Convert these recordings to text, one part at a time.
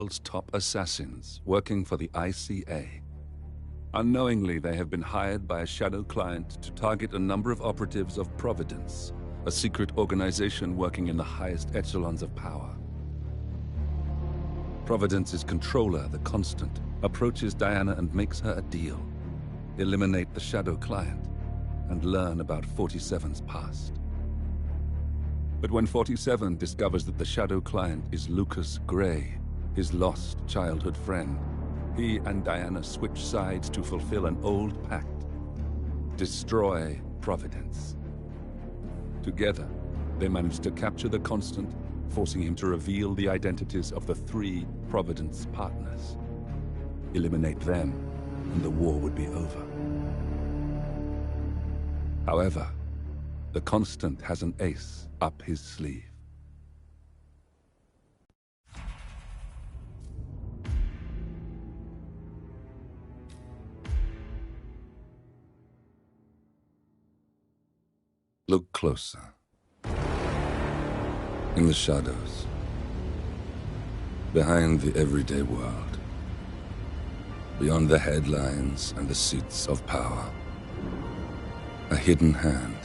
world's top assassins working for the ICA. Unknowingly, they have been hired by a shadow client to target a number of operatives of Providence, a secret organization working in the highest echelons of power. Providence's controller, the Constant, approaches Diana and makes her a deal. Eliminate the shadow client and learn about 47's past. But when 47 discovers that the shadow client is Lucas Gray, his lost childhood friend, he and Diana switch sides to fulfill an old pact: destroy Providence. Together, they manage to capture the Constant, forcing him to reveal the identities of the 3 Providence partners. Eliminate them, and the war would be over. However, the Constant has an ace up his sleeve. Look closer. In the shadows. Behind the everyday world. Beyond the headlines and the seats of power. A hidden hand.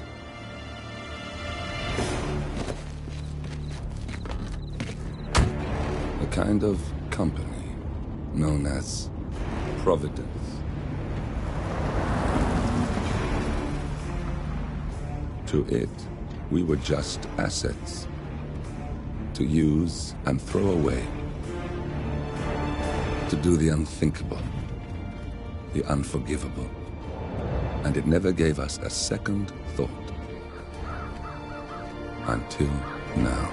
A kind of company known as Providence. To it, we were just assets. To use and throw away. To do the unthinkable. The unforgivable. And it never gave us a second thought. Until now.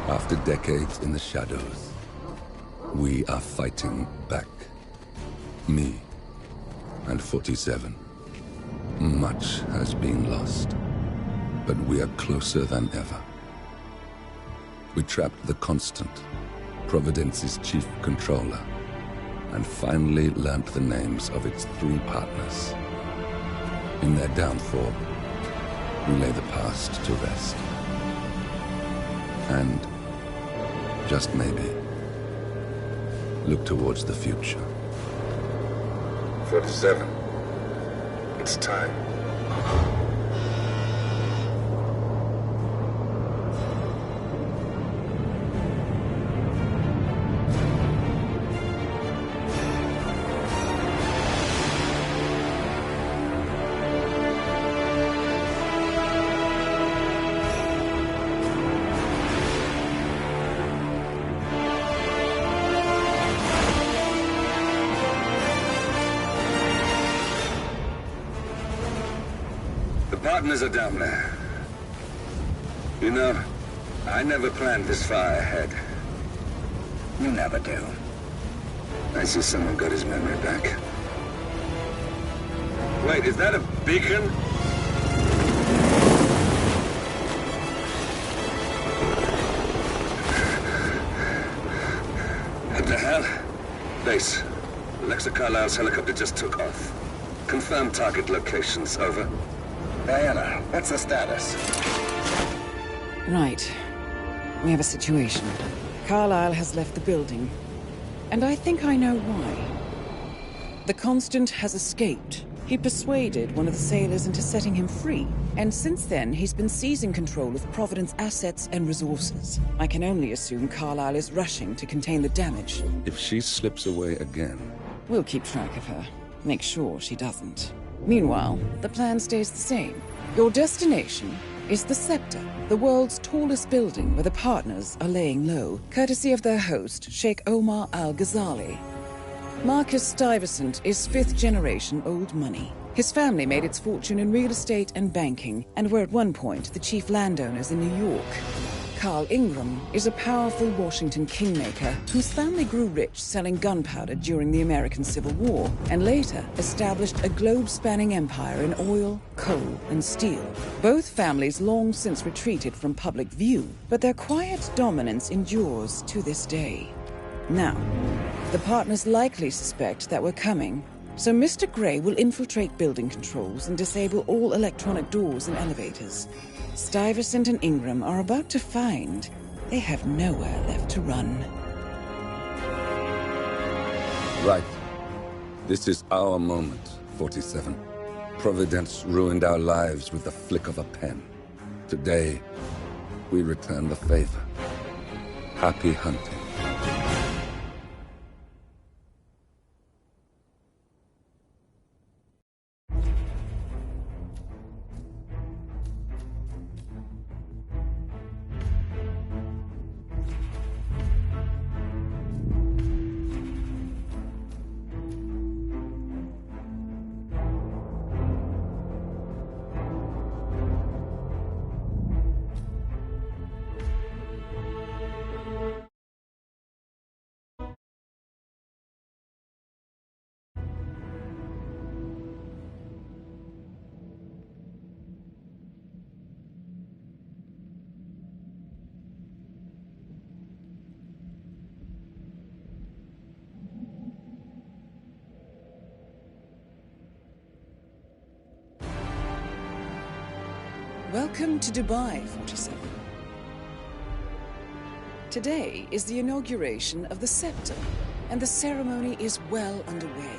After decades in the shadows, we are fighting back. Me and 47. Much has been lost, but we are closer than ever. We trapped the Constant, Providence's chief controller, and finally learnt the names of its 3 partners. In their downfall, we lay the past to rest. And, just maybe, look towards the future. 47. It's time. Partners are down there. You know, I never planned this far ahead. You never do. I see someone got his memory back. Wait, is that a beacon? What the hell? Base. Alexa Carlisle's helicopter just took off. Confirm target locations, over. Diana, what's the status? Right. We have a situation. Carlisle has left the building. And I think I know why. The Constant has escaped. He persuaded one of the sailors into setting him free. And since then, he's been seizing control of Providence assets and resources. I can only assume Carlisle is rushing to contain the damage. If she slips away again... We'll keep track of her. Make sure she doesn't. Meanwhile, the plan stays the same. Your destination is the Scepter, the world's tallest building where the partners are laying low, courtesy of their host, Sheikh Omar Al-Ghazali. Marcus Stuyvesant is 5th-generation old money. His family made its fortune in real estate and banking, and were at one point the chief landowners in New York. Carl Ingram is a powerful Washington kingmaker whose family grew rich selling gunpowder during the American Civil War, and later established a globe-spanning empire in oil, coal, and steel. Both families long since retreated from public view, but their quiet dominance endures to this day. Now, the partners likely suspect that we're coming, so Mr. Gray will infiltrate building controls and disable all electronic doors and elevators. Stuyvesant and Ingram are about to find they have nowhere left to run. Right. This is our moment, 47. Providence ruined our lives with the flick of a pen. Today, we return the favor. Happy hunting. Welcome to Dubai, 47. Today is the inauguration of the scepter, and the ceremony is well underway.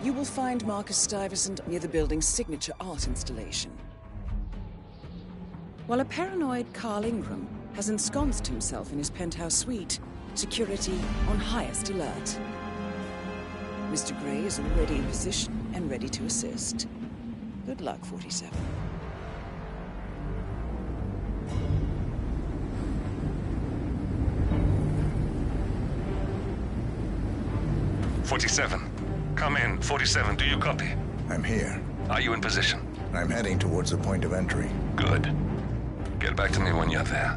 You will find Marcus Stuyvesant near the building's signature art installation. While a paranoid Carl Ingram has ensconced himself in his penthouse suite, security on highest alert. Mr. Gray is already in position and ready to assist. Good luck, 47. Come in. 47, do you copy? I'm here. Are you in position? I'm heading towards the point of entry. Good. Get back to me when you're there.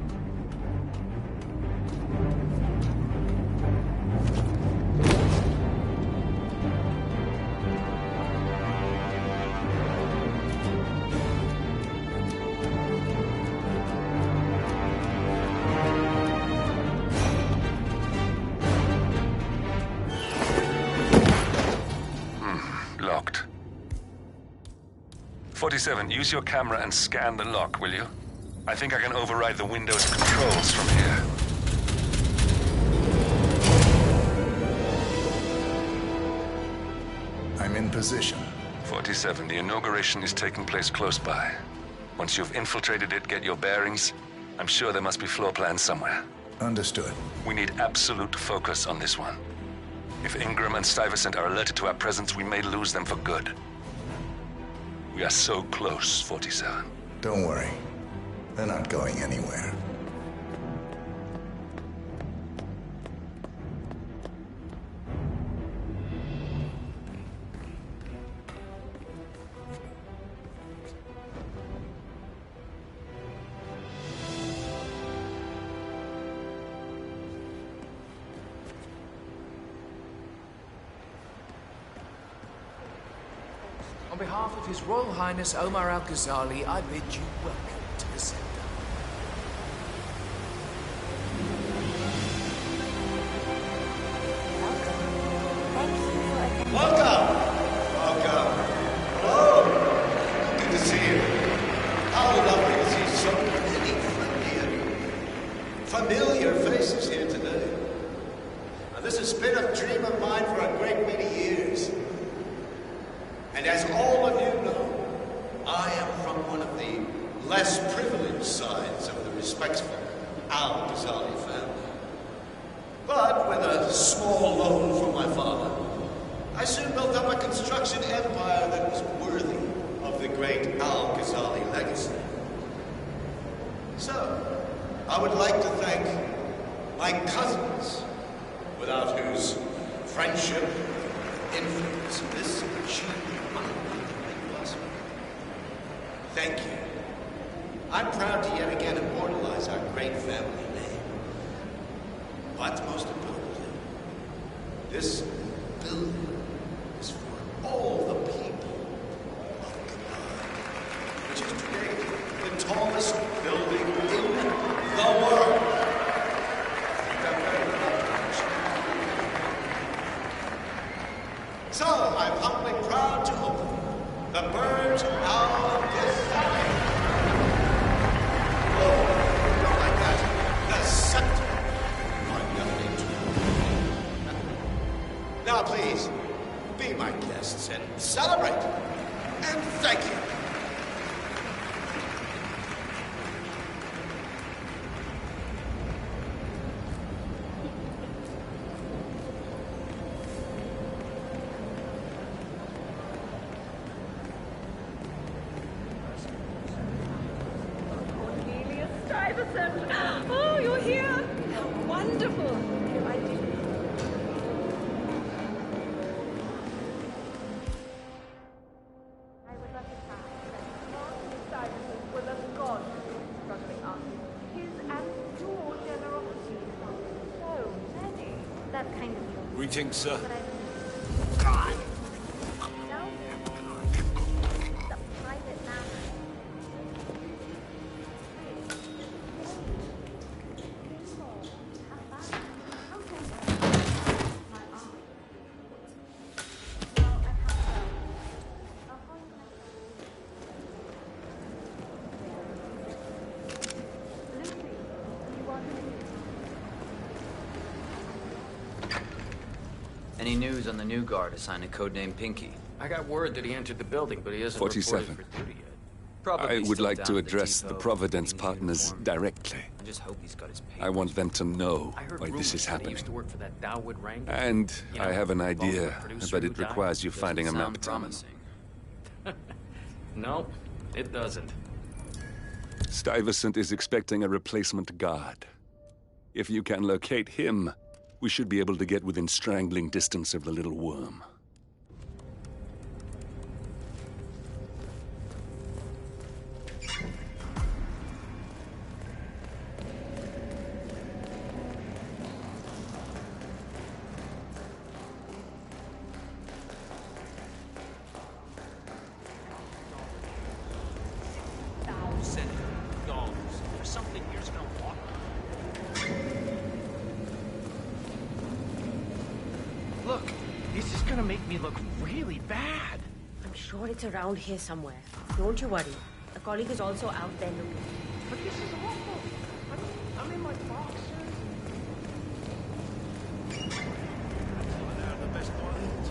Locked. 47, use your camera and scan the lock, will you? I think I can override the Windows controls from here. I'm in position. 47, the inauguration is taking place close by. Once you've infiltrated it, get your bearings. I'm sure there must be floor plans somewhere. Understood. We need absolute focus on this one. If Ingram and Stuyvesant are alerted to our presence, we may lose them for good. We are so close, 47. Don't worry. They're not going anywhere. On behalf of His Royal Highness Omar Al-Ghazali, I bid you welcome to the scepter. Welcome! Welcome. Hello! Good to see you. How lovely to see so many familiar faces here today. Now, this has been a dream of mine for a great many years. And as all of you know, I am from one of the less privileged sides of the respectful Al-Ghazali family. But with a small loan from my father, I soon built up a construction empire that was worthy of the great Al-Ghazali legacy. So, I would like to thank my cousins, without whose friendship and influence this achievement might be possible. Thank you. I'm proud to yet again immortalize our great family name. But most importantly, this building is for all the people of Dubai, which is today the tallest building in the world. So, I'm humbly proud to open the Burj Al-Ghazali. Oh, not like that. The scepter. I'm going to. Now, please, be my guests and celebrate. And thank you. Oh, you're here! How wonderful! I did. I would love to say that Martin Stuyvesant was a god to struggling artists. His and your generosity is so many. That's kind of you. Greetings, sir. But God! No? The private matter. Any news on the new guard assigned to codename Pinky? I got word that he entered the building, but he hasn't 47. reported for duty yet. Probably I would still like down to at the address the depot, Providence cleaning partners uniform. directly. I just hope he's got his papers. I want them to know I heard why rumors this is that he happening. used to work for that Dalwood Wrangler. And You know, I have an Bollywood idea, producer but who it died. requires you Doesn't finding a sound map to him. promising. No, it doesn't. Stuyvesant is expecting a replacement guard. If you can locate him, we should be able to get within strangling distance of the little worm. $1,000 for something years ago. Look, this is gonna make me look really bad. I'm sure it's around here somewhere. Don't you worry. A colleague is also out there looking. But this is awful. I'm in my boxers. They're the best ones.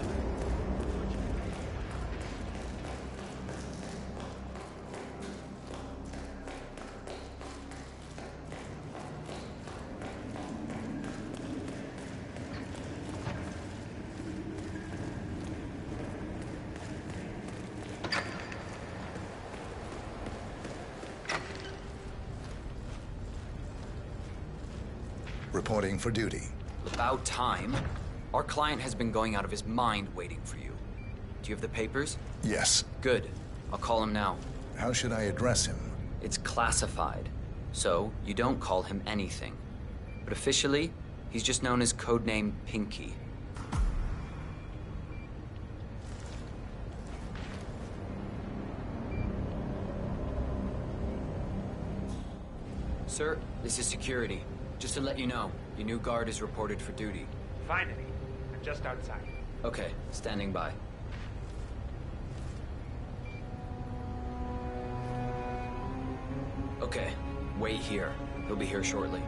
Reporting for duty. About time. Our client has been going out of his mind waiting for you. Do you have the papers? Yes. Good. I'll call him now. How should I address him? It's classified, so you don't call him anything. But officially, he's just known as codename Pinky. Sir, this is security. Just to let you know, your new guard is reported for duty. Finally, I'm just outside. Okay, standing by. Okay, wait here. He'll be here shortly.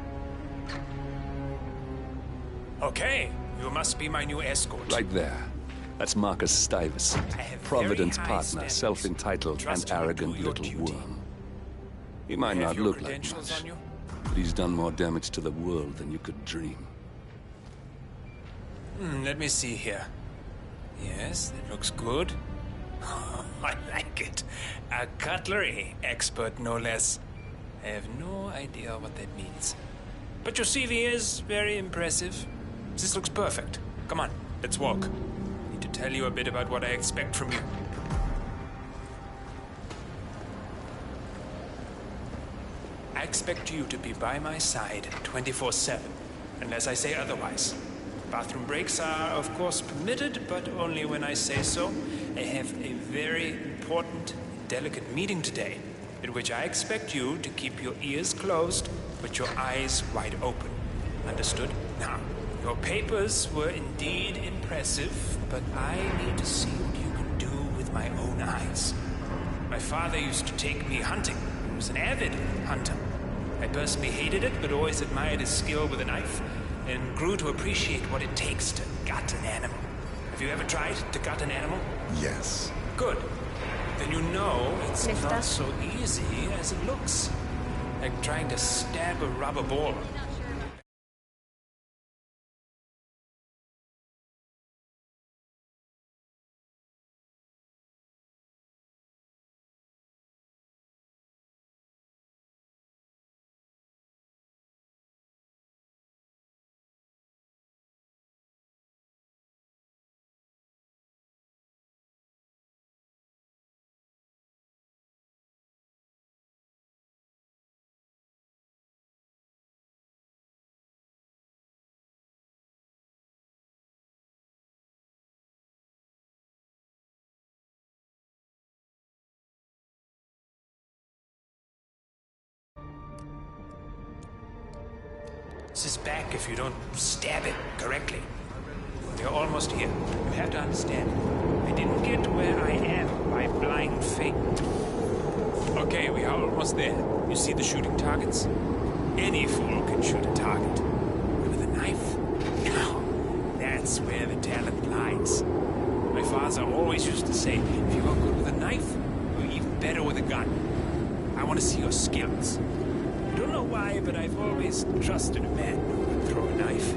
Okay, you must be my new escort. Right there. That's Marcus Stuyvesant, I have Providence very high partner, standards. self-entitled Trust and me, arrogant do your little duty. worm. He might Have not your look like credentials much, on you? but he's done more damage to the world than you could dream. Let me see here. Yes, that looks good. I like it. A cutlery expert, no less. I have no idea what that means. But your CV is very impressive. This looks perfect. Come on, let's walk. I need to tell you a bit about what I expect from you. I expect you to be by my side 24/7, unless I say otherwise. Bathroom breaks are, of course, permitted, but only when I say so. I have a very important, delicate meeting today, at which I expect you to keep your ears closed, but your eyes wide open. Understood? Now, your papers were indeed impressive, but I need to see what you can do with my own eyes. My father used to take me hunting. He was an avid hunter. I personally hated it, but always admired his skill with a knife, and grew to appreciate what it takes to gut an animal. Have you ever tried to gut an animal? Yes. Good. Then you know it's Mister? not so easy as it looks. Like trying to stab a rubber ball. This is back if you don't stab it correctly. You're almost here. You have to understand. I didn't get where I am by blind faith. Okay, we are almost there. You see the shooting targets? Any fool can shoot a target. But with a knife? No. That's where the talent lies. My father always used to say, if you are good with a knife, you're even better with a gun. I want to see your skills. I don't know why, but I've always trusted a man who could throw a knife.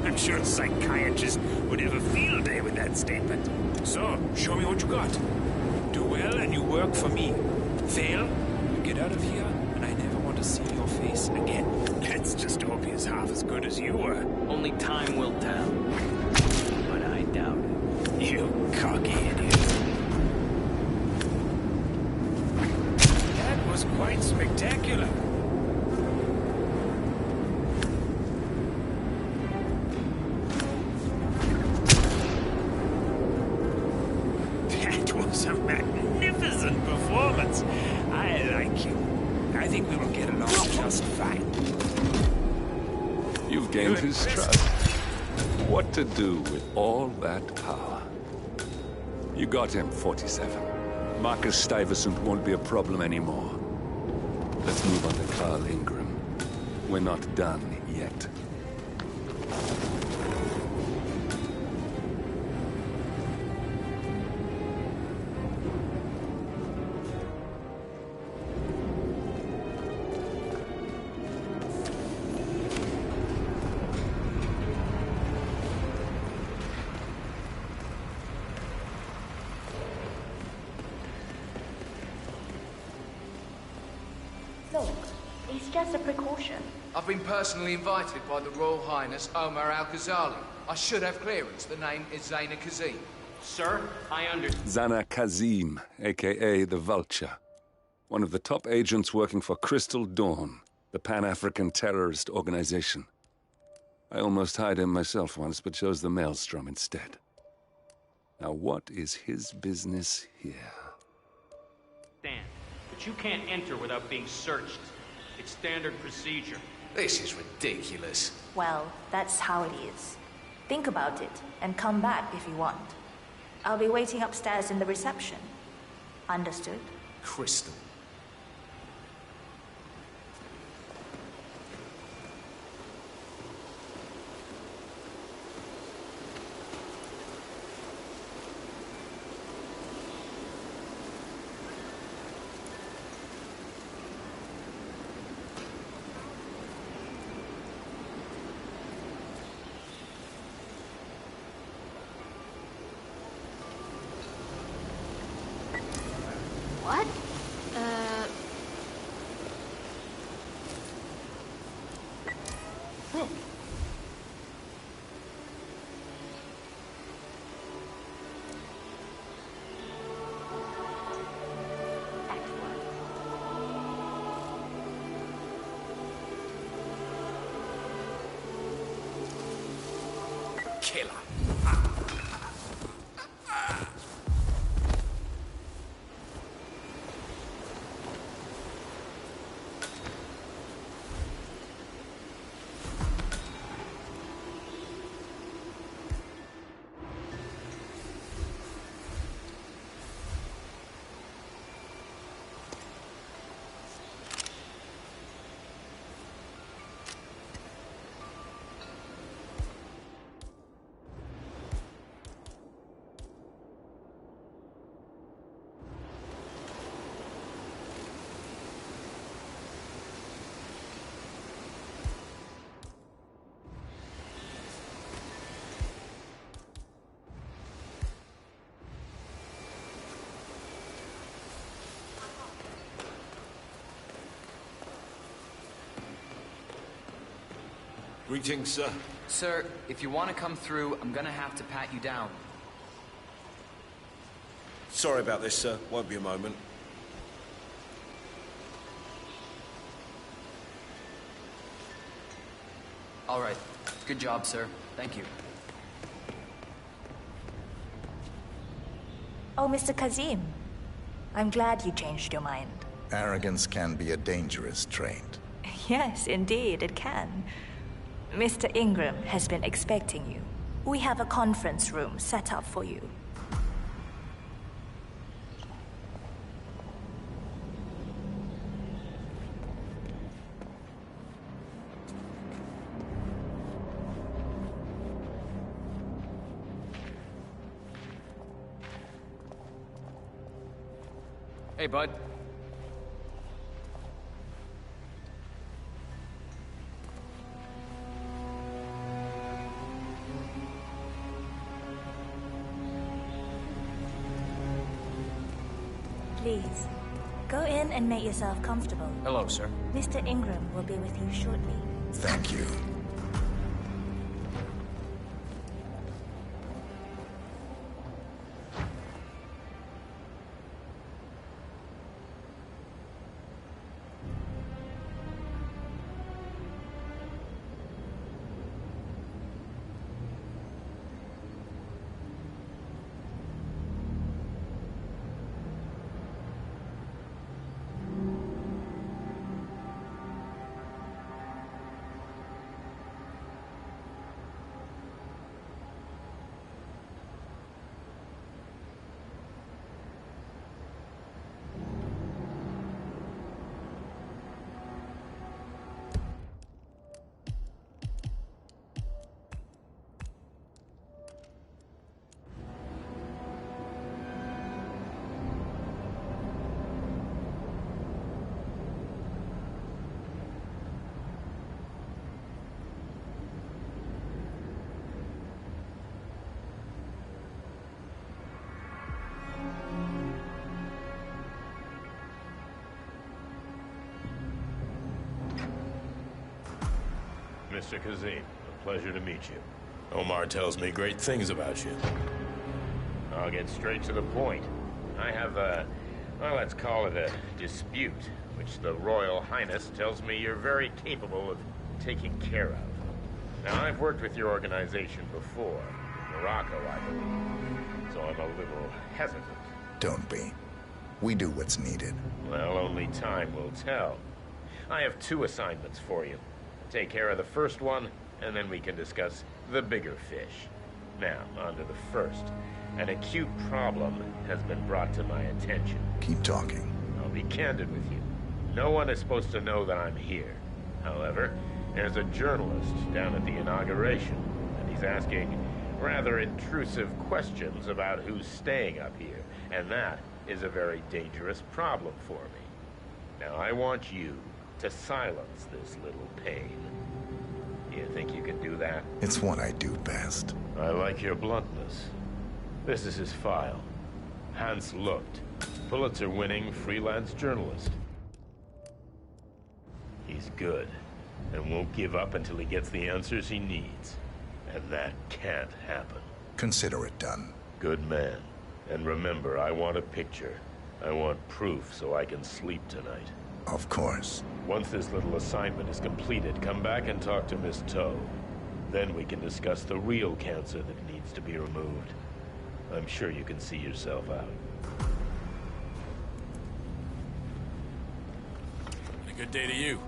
I'm sure a psychiatrist would have a field day with that statement. So, show me what you got. Do well and you work for me. Fail, you get out of here, and I never want to see your face again. Let's just hope he's half as good as you were. Only time will tell. But I doubt it. You cocky idiot. That was quite spectacular. That was a magnificent performance. I like you. I think we will get along just fine. You've gained his trust. What to do with all that power? You got him, 47. Marcus Stuyvesant won't be a problem anymore. Let's move on to Carl Ingram. We're not done yet. Look, it's just a precaution. I've been personally invited by the Royal Highness Omar Al-Ghazali. I should have clearance. The name is Zaina Kazim. Sir, I understand. Zana Kazim, a.k.a. the Vulture. One of the top agents working for Crystal Dawn, the Pan-African terrorist organization. I almost hired him myself once, but chose the Maelstrom instead. Now what is his business here? Stand. But you can't enter without being searched. It's standard procedure. This is ridiculous. Well, that's how it is. Think about it, and come back if you want. I'll be waiting upstairs in the reception. Understood? Crystal. What? Killer. Greetings, sir. Sir, if you want to come through, I'm gonna have to pat you down. Sorry about this, sir. Won't be a moment. All right. Good job, sir. Thank you. Oh, Mr. Kazim. I'm glad you changed your mind. Arrogance can be a dangerous trait. Yes, indeed, it can. Mr. Ingram has been expecting you. We have a conference room set up for you. Hey, bud. Please, go in and make yourself comfortable. Hello, sir. Mr. Ingram will be with you shortly. Thank you. Mr. Kazim, a pleasure to meet you. Omar tells me great things about you. I'll get straight to the point. I have well, let's call it a dispute, which the Royal Highness tells me you're very capable of taking care of. Now, I've worked with your organization before, in Morocco, I believe, so I'm a little hesitant. Don't be. We do what's needed. Well, only time will tell. I have 2 assignments for you. Take care of the first one, and then we can discuss the bigger fish. Now, on to the first. An acute problem has been brought to my attention. Keep talking. I'll be candid with you. No one is supposed to know that I'm here. However, there's a journalist down at the inauguration, and he's asking rather intrusive questions about who's staying up here, and that is a very dangerous problem for me. Now, I want you to silence this little pain. You think you can do that? It's what I do best. I like your bluntness. This is his file. Hans Lucht, Pulitzer-winning freelance journalist. He's good, and won't give up until he gets the answers he needs. And that can't happen. Consider it done. Good man. And remember, I want a picture. I want proof so I can sleep tonight. Of course. Once this little assignment is completed, come back and talk to Miss Toe. Then we can discuss the real cancer that needs to be removed. I'm sure you can see yourself out. A good day to you.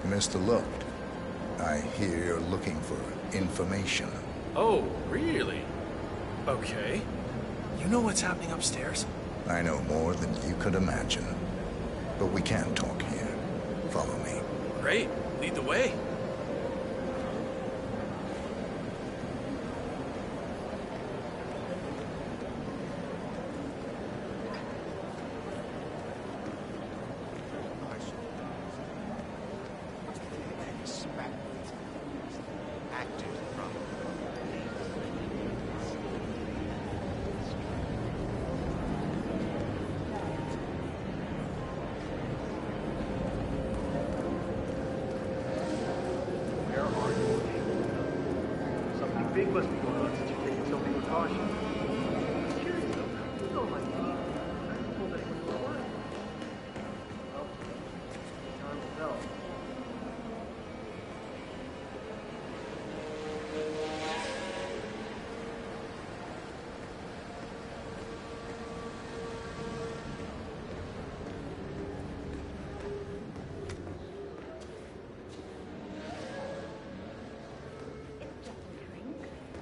Mr. Loft, I hear you're looking for information. Oh, really? Okay. You know what's happening upstairs? I know more than you could imagine. But we can't talk here. Follow me. Great. Lead the way. Big must be going on since you're taking so many precautions. Curious though, you know my team. I haven't told anyone you were worried. Well, time will tell.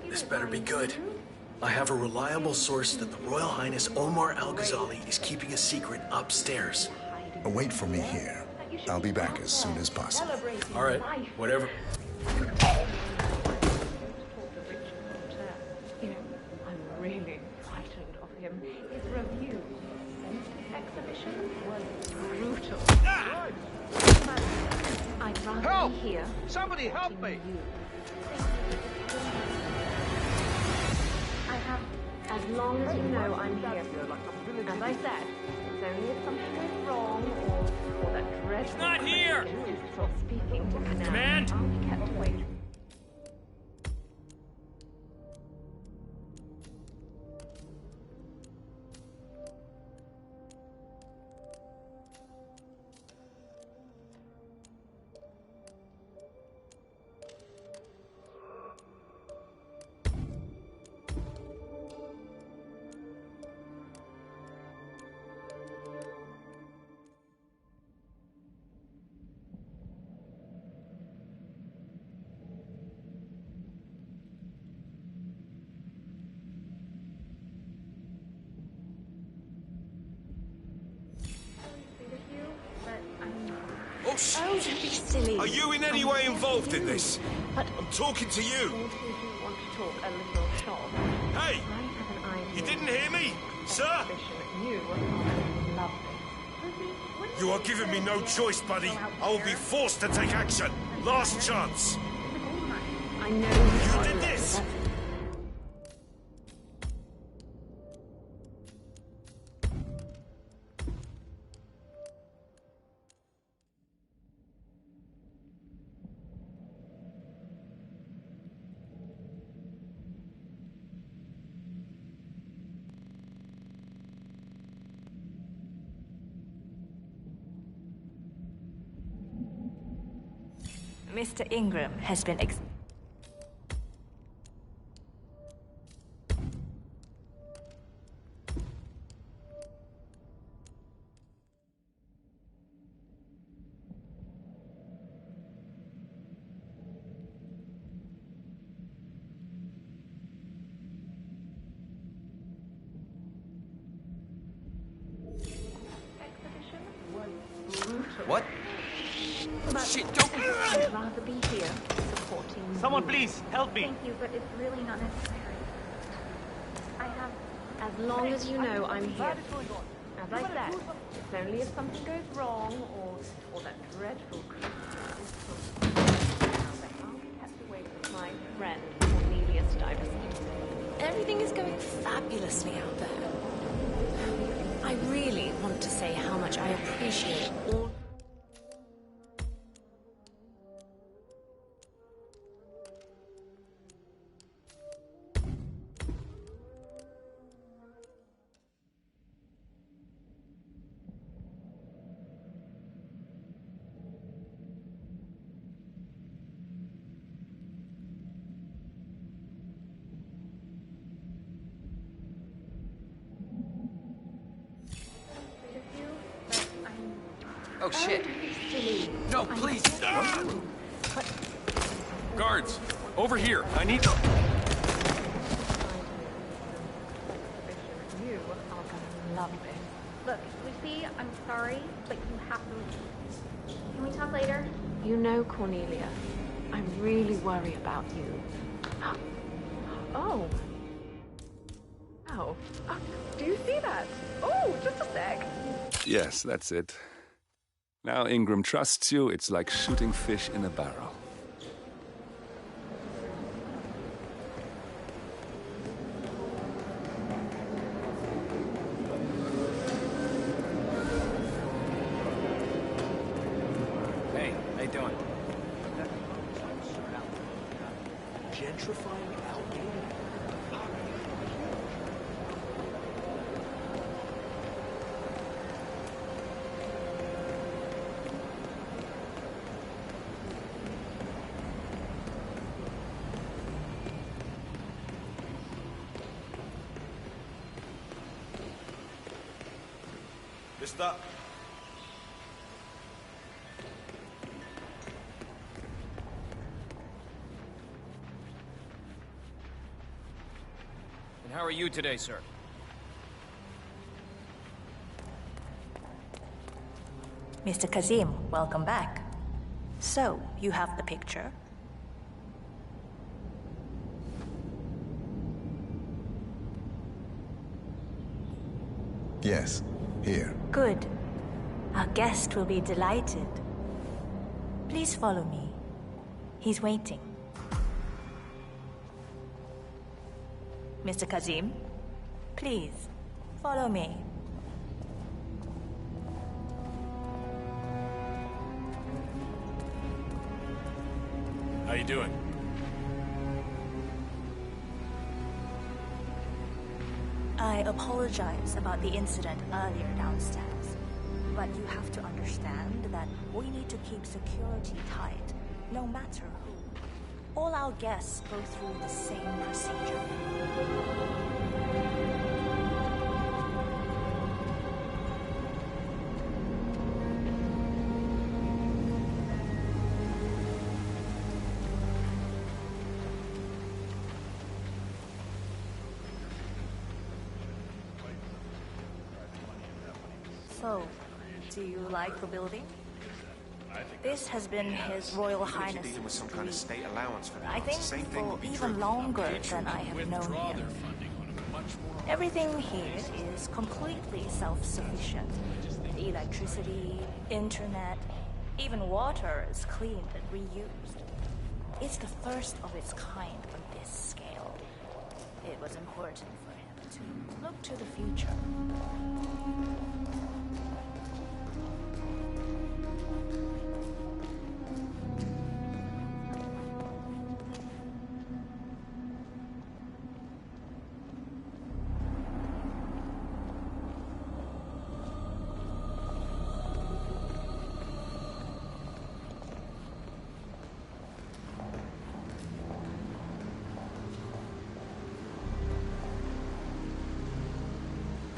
This better be good. I have a reliable source that the Royal Highness Omar Al-Ghazali is keeping a secret upstairs. Wait for me here. I'll be back as soon as possible. All right, whatever. You know, I'm really frightened of him. His review since the exhibition was brutal. But I'd rather be here. Somebody help me! I have, as long as you know I'm here. As I said, it's only if something goes wrong or that dreadful not here! Stop speaking to me now. Command! I'll be kept away. Oh, shit! Oh, don't be silly. Are you in any way involved in this? But I'm talking to you. you want to talk a little shop. Hey! I have an idea. You didn't hear me, sir? You are lovely. You are giving me no choice, buddy. I will be forced to take action. Last chance. I know You did this. Mr. Ingram has been What? Shit, don't. I'd rather be here supporting you. Someone please, help me! Thank you, but it's really not necessary. I have, as long as you know I'm here. As I said, it's only if something goes wrong or that dreadful I'll be kept away from my friend, Cornelius Stuyvesant. Everything is going fabulously out there. I really want to say how much I appreciate all... Oh, shit. to leave. No, please! But Guards! Over here! I need... you are gonna love this. Look, Lucy, I'm sorry, but you have to leave. Can we talk later? You know, Cornelia, I really worry about you. Oh. Oh. Do you see that? Oh, just a sec. Yes, that's it. Now Ingram trusts you, it's like shooting fish in a barrel. Hey, how you doing? Gentrifying outdated. Mister. And how are you today, sir? Mr. Kazim, welcome back. So, you have the picture? Yes, here. Good. Our guest will be delighted. Please follow me. He's waiting. Mr. Kazim, please, follow me. How you doing? I apologize about the incident earlier downstairs, but you have to understand that we need to keep security tight, no matter who. All our guests go through the same procedure. So, do you like the building? This has been His Royal Highness. Dealing with some kind of state allowance for I think for even longer than I have known him. Everything here is completely self-sufficient. Electricity, internet, even water is cleaned and reused. It's the first of its kind on this scale. It was important for him to look to the future.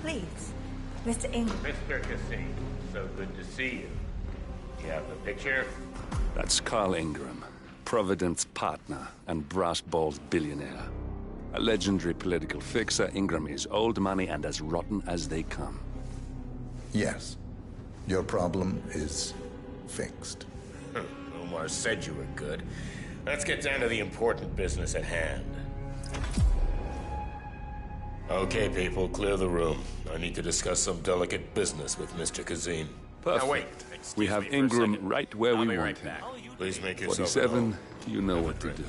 Please, Mr. Ingram. Mr. Cassie, so good to see you. You have the picture? That's Carl Ingram, Provident's partner and brass balls billionaire. A legendary political fixer, Ingram is old money and as rotten as they come. Yes. Your problem is fixed. Omar said you were good. Let's get down to the important business at hand. Okay, people, clear the room. I need to discuss some delicate business with Mr. Kazim. Perfect. Now wait. We have Ingram right where we want him. Please make yourself 47, you know what to do.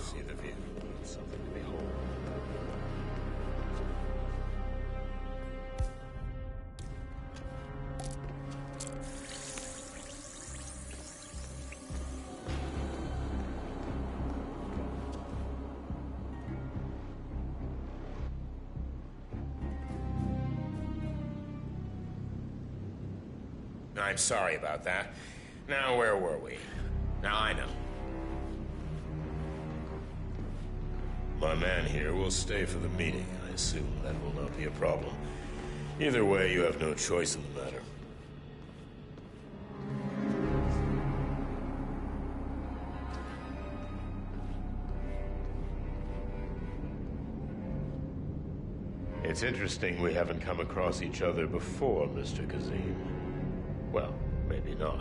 I'm sorry about that. Now, where were we? Now I know. My man here will stay for the meeting. I assume that will not be a problem. Either way, you have no choice in the matter. It's interesting we haven't come across each other before, Mr. Kazim. Well, maybe not.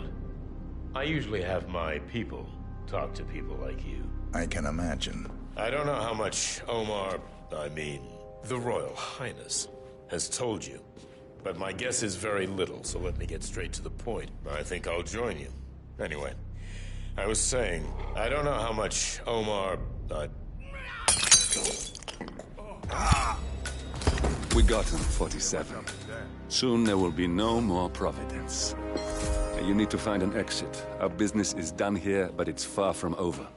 I usually have my people talk to people like you. I can imagine. I don't know how much the Royal Highness, has told you. But my guess is very little, so let me get straight to the point. I think I'll join you. Anyway, I was saying, I don't know how much We got him, 47. Soon there will be no more Providence. You need to find an exit. Our business is done here, but it's far from over.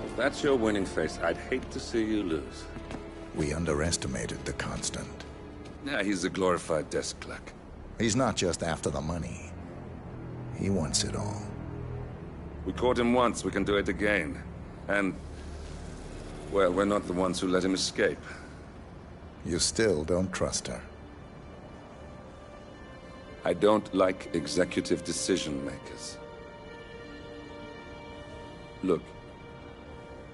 If that's your winning face, I'd hate to see you lose. We underestimated the Constant. Yeah, he's a glorified desk clerk. He's not just after the money. He wants it all. We caught him once, we can do it again. And, well, we're not the ones who let him escape. You still don't trust her. I don't like executive decision makers. Look,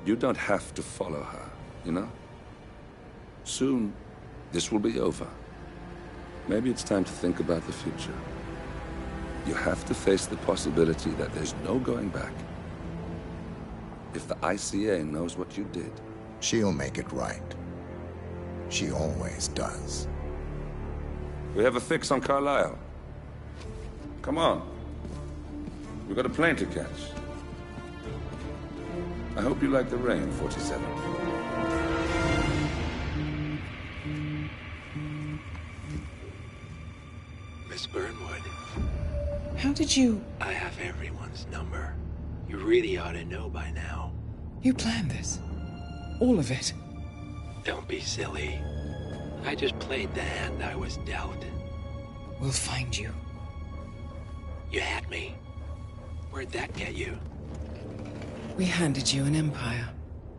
you don't have to follow her, you know? Soon, this will be over. Maybe it's time to think about the future. You have to face the possibility that there's no going back. If the ICA knows what you did... She'll make it right. She always does. We have a fix on Carlisle. Come on. We've got a plane to catch. I hope you like the rain, 47. Miss Burnwood. How did you... I have everyone's number. You really ought to know by now. You planned this? All of it? Don't be silly. I just played the hand I was dealt. We'll find you. You had me. Where'd that get you? We handed you an empire.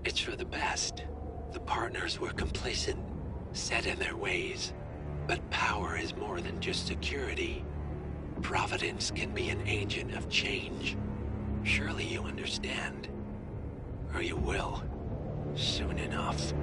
It's for the best. The partners were complacent, set in their ways. But power is more than just security. Providence can be an agent of change. Surely you understand. Or you will. Soon enough.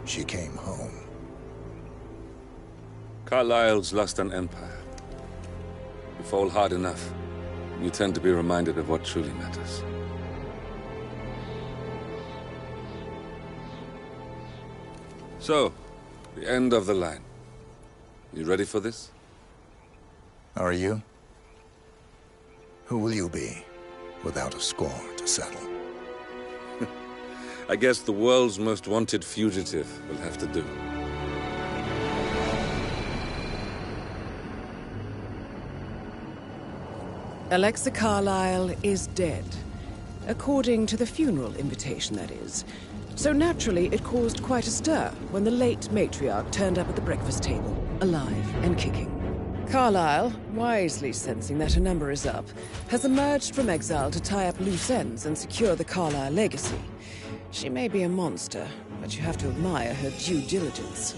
she came home. Carlyle's lost an empire. You fall hard enough, you tend to be reminded of what truly matters. So, the end of the line. You ready for this? Are you? Who will you be, without a score to settle? I guess the world's most wanted fugitive will have to do. Alexa Carlyle is dead. According to the funeral invitation, that is. So naturally, it caused quite a stir when the late matriarch turned up at the breakfast table, alive and kicking. Carlyle, wisely sensing that her number is up, has emerged from exile to tie up loose ends and secure the Carlyle legacy. She may be a monster, but you have to admire her due diligence.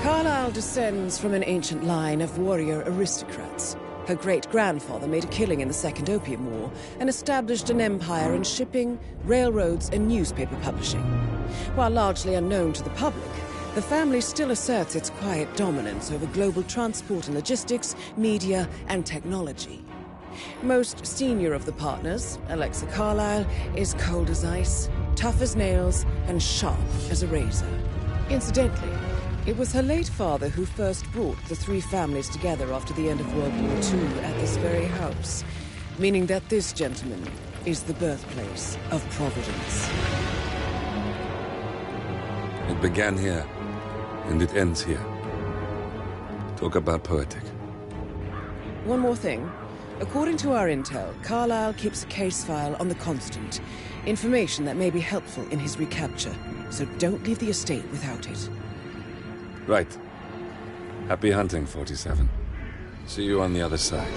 Carlyle descends from an ancient line of warrior aristocrats. Her great-grandfather made a killing in the Second Opium War and established an empire in shipping, railroads, and newspaper publishing. While largely unknown to the public, the family still asserts its quiet dominance over global transport and logistics, media, and technology. Most senior of the partners, Alexa Carlyle, is cold as ice, tough as nails, and sharp as a razor. Incidentally, it was her late father who first brought the three families together after the end of World War II at this very house, meaning that this gentleman is the birthplace of Providence. It began here, and it ends here. Talk about poetic. One more thing. According to our intel, Carlyle keeps a case file on the Constant. Information that may be helpful in his recapture, so don't leave the estate without it. Right. Happy hunting, 47. See you on the other side.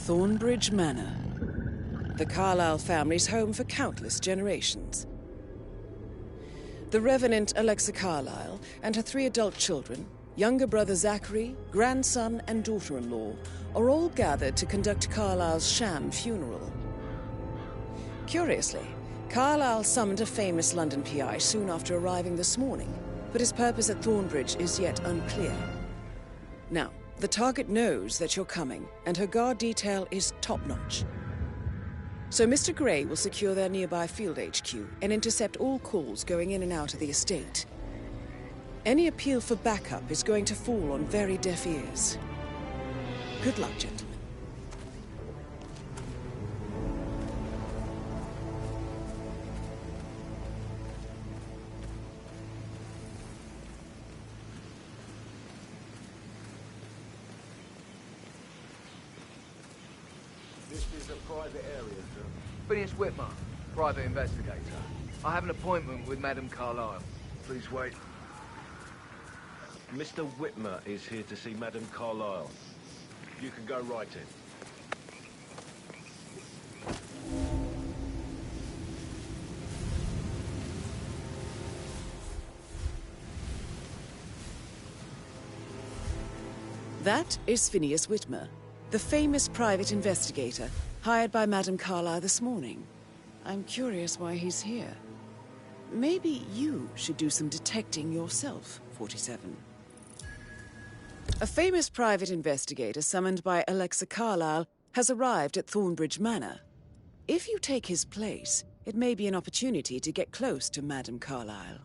Thornbridge Manor. The Carlyle family's home for countless generations. The Revenant Alexa Carlyle and her 3 adult children, younger brother Zachary, grandson and daughter-in-law, are all gathered to conduct Carlyle's sham funeral. Curiously, Carlyle summoned a famous London PI soon after arriving this morning, but his purpose at Thornbridge is yet unclear. Now, the target knows that you're coming, and her guard detail is top-notch. So Mr. Gray will secure their nearby field HQ and intercept all calls going in and out of the estate. Any appeal for backup is going to fall on very deaf ears. Good luck, gentlemen. This is a private area, sir. Phineas Whitmer, private investigator. I have an appointment with Madame Carlyle. Please wait. Mr. Whitmer is here to see Madame Carlyle. You can go right in. That is Phineas Whitmer, the famous private investigator hired by Madame Carlyle this morning. I'm curious why he's here. Maybe you should do some detecting yourself, 47. A famous private investigator summoned by Alexa Carlyle has arrived at Thornbridge Manor. If you take his place, it may be an opportunity to get close to Madame Carlyle.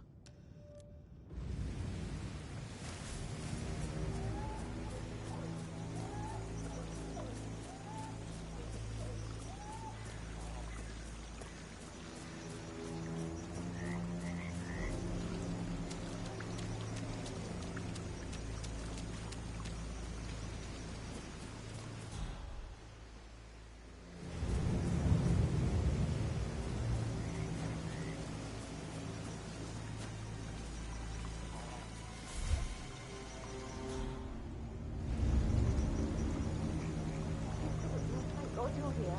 you're here,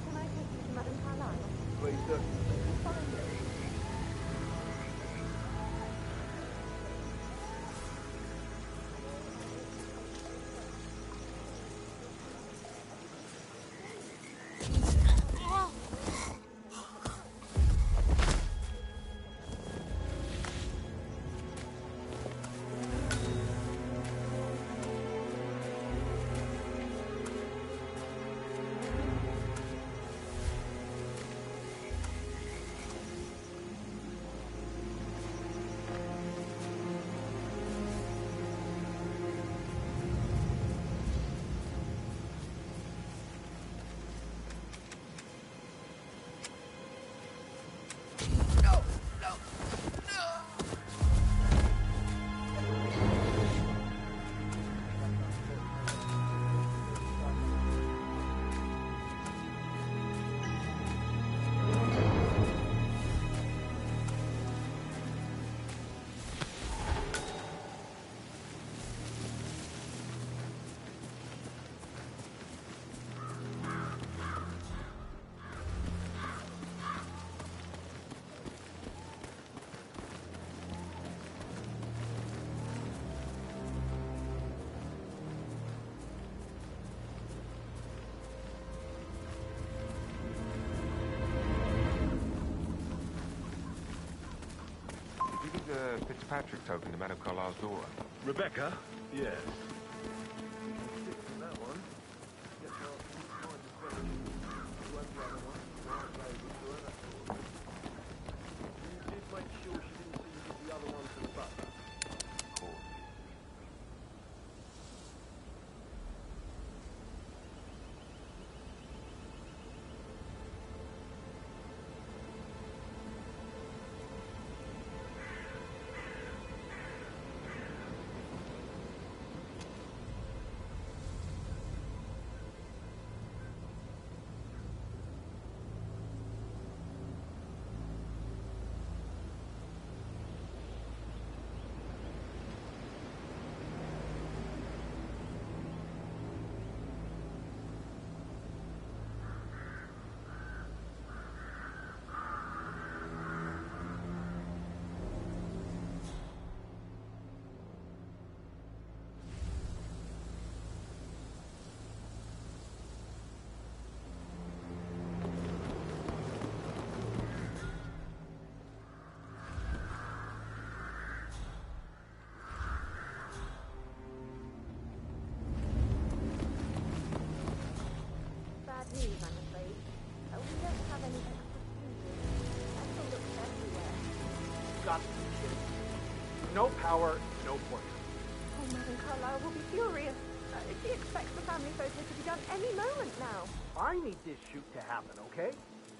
can I take you to Madame Carlyle? Please do. Follow me. The Fitzpatrick token to Madame Carlyle's door. Rebecca? Yes. That one. Get your mind to finish. Whoever the other one. Right, lady, whoever. You did make sure she didn't see you give the other one to the butler. Of course. Bad news, I'm afraid. We don't have any extra fuses. Echo looks everywhere. Got to be kidding. No power, no point. Oh, Madame Carlyle will be furious. She expects the family photo to be done any moment now. I need this shoot to happen, okay?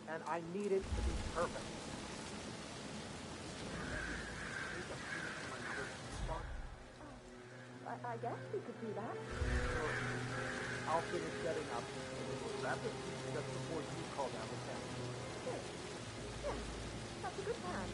And I need it to be perfect. I guess we could do that. I'll finish setting up. We'll wrap it just before you call down the town. Good. Yeah, that's a good plan.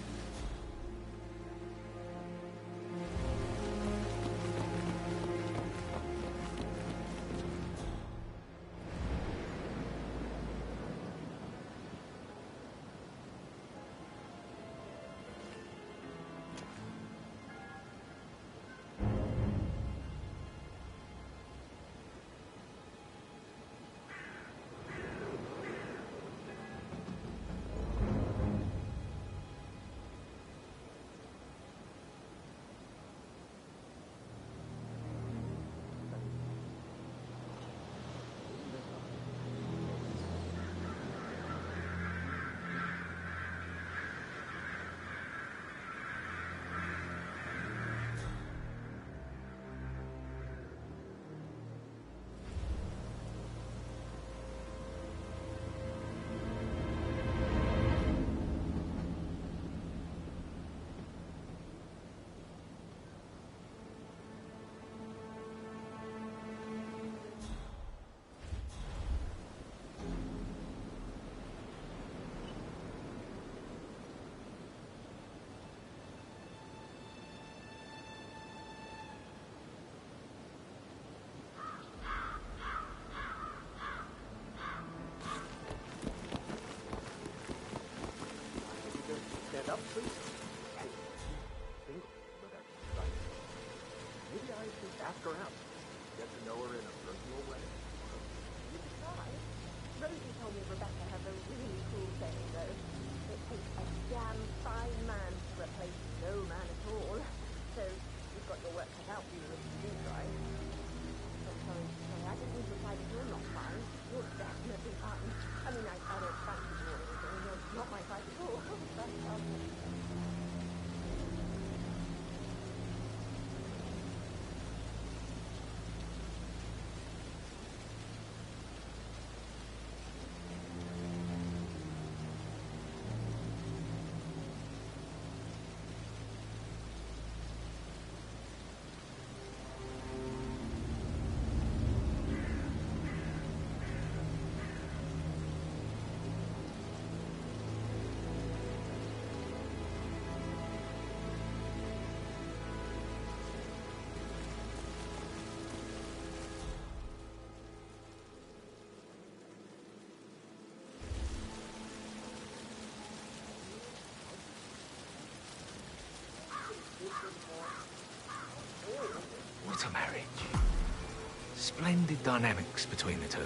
splendid dynamics between the two.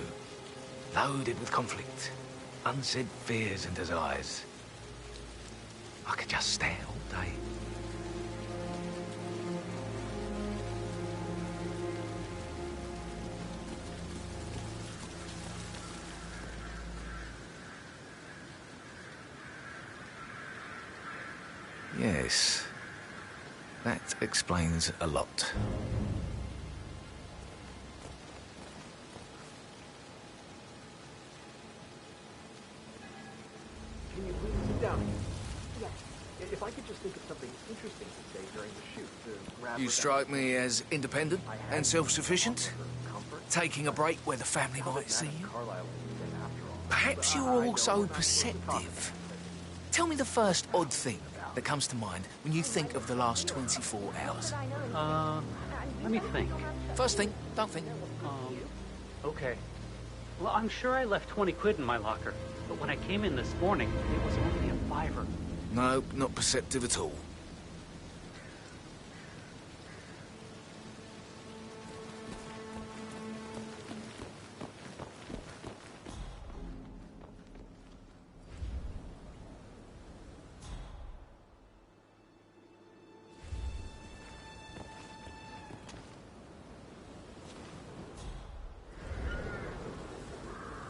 Loaded with conflict, unsaid fears and desires. I could just stare all day. Yes, that explains a lot. Can you please sit down? Yes. If I could just think of something interesting to say during the shoot to grab... You strike me as independent and self-sufficient, taking a break where the family might see you. Perhaps you're also perceptive. Tell me the first odd thing that comes to mind when you think of the last 24 hours. Let me think. First thing, don't think. Okay. Well, I'm sure I left 20 quid in my locker, but when I came in this morning, it was only a $5. No, not perceptive at all.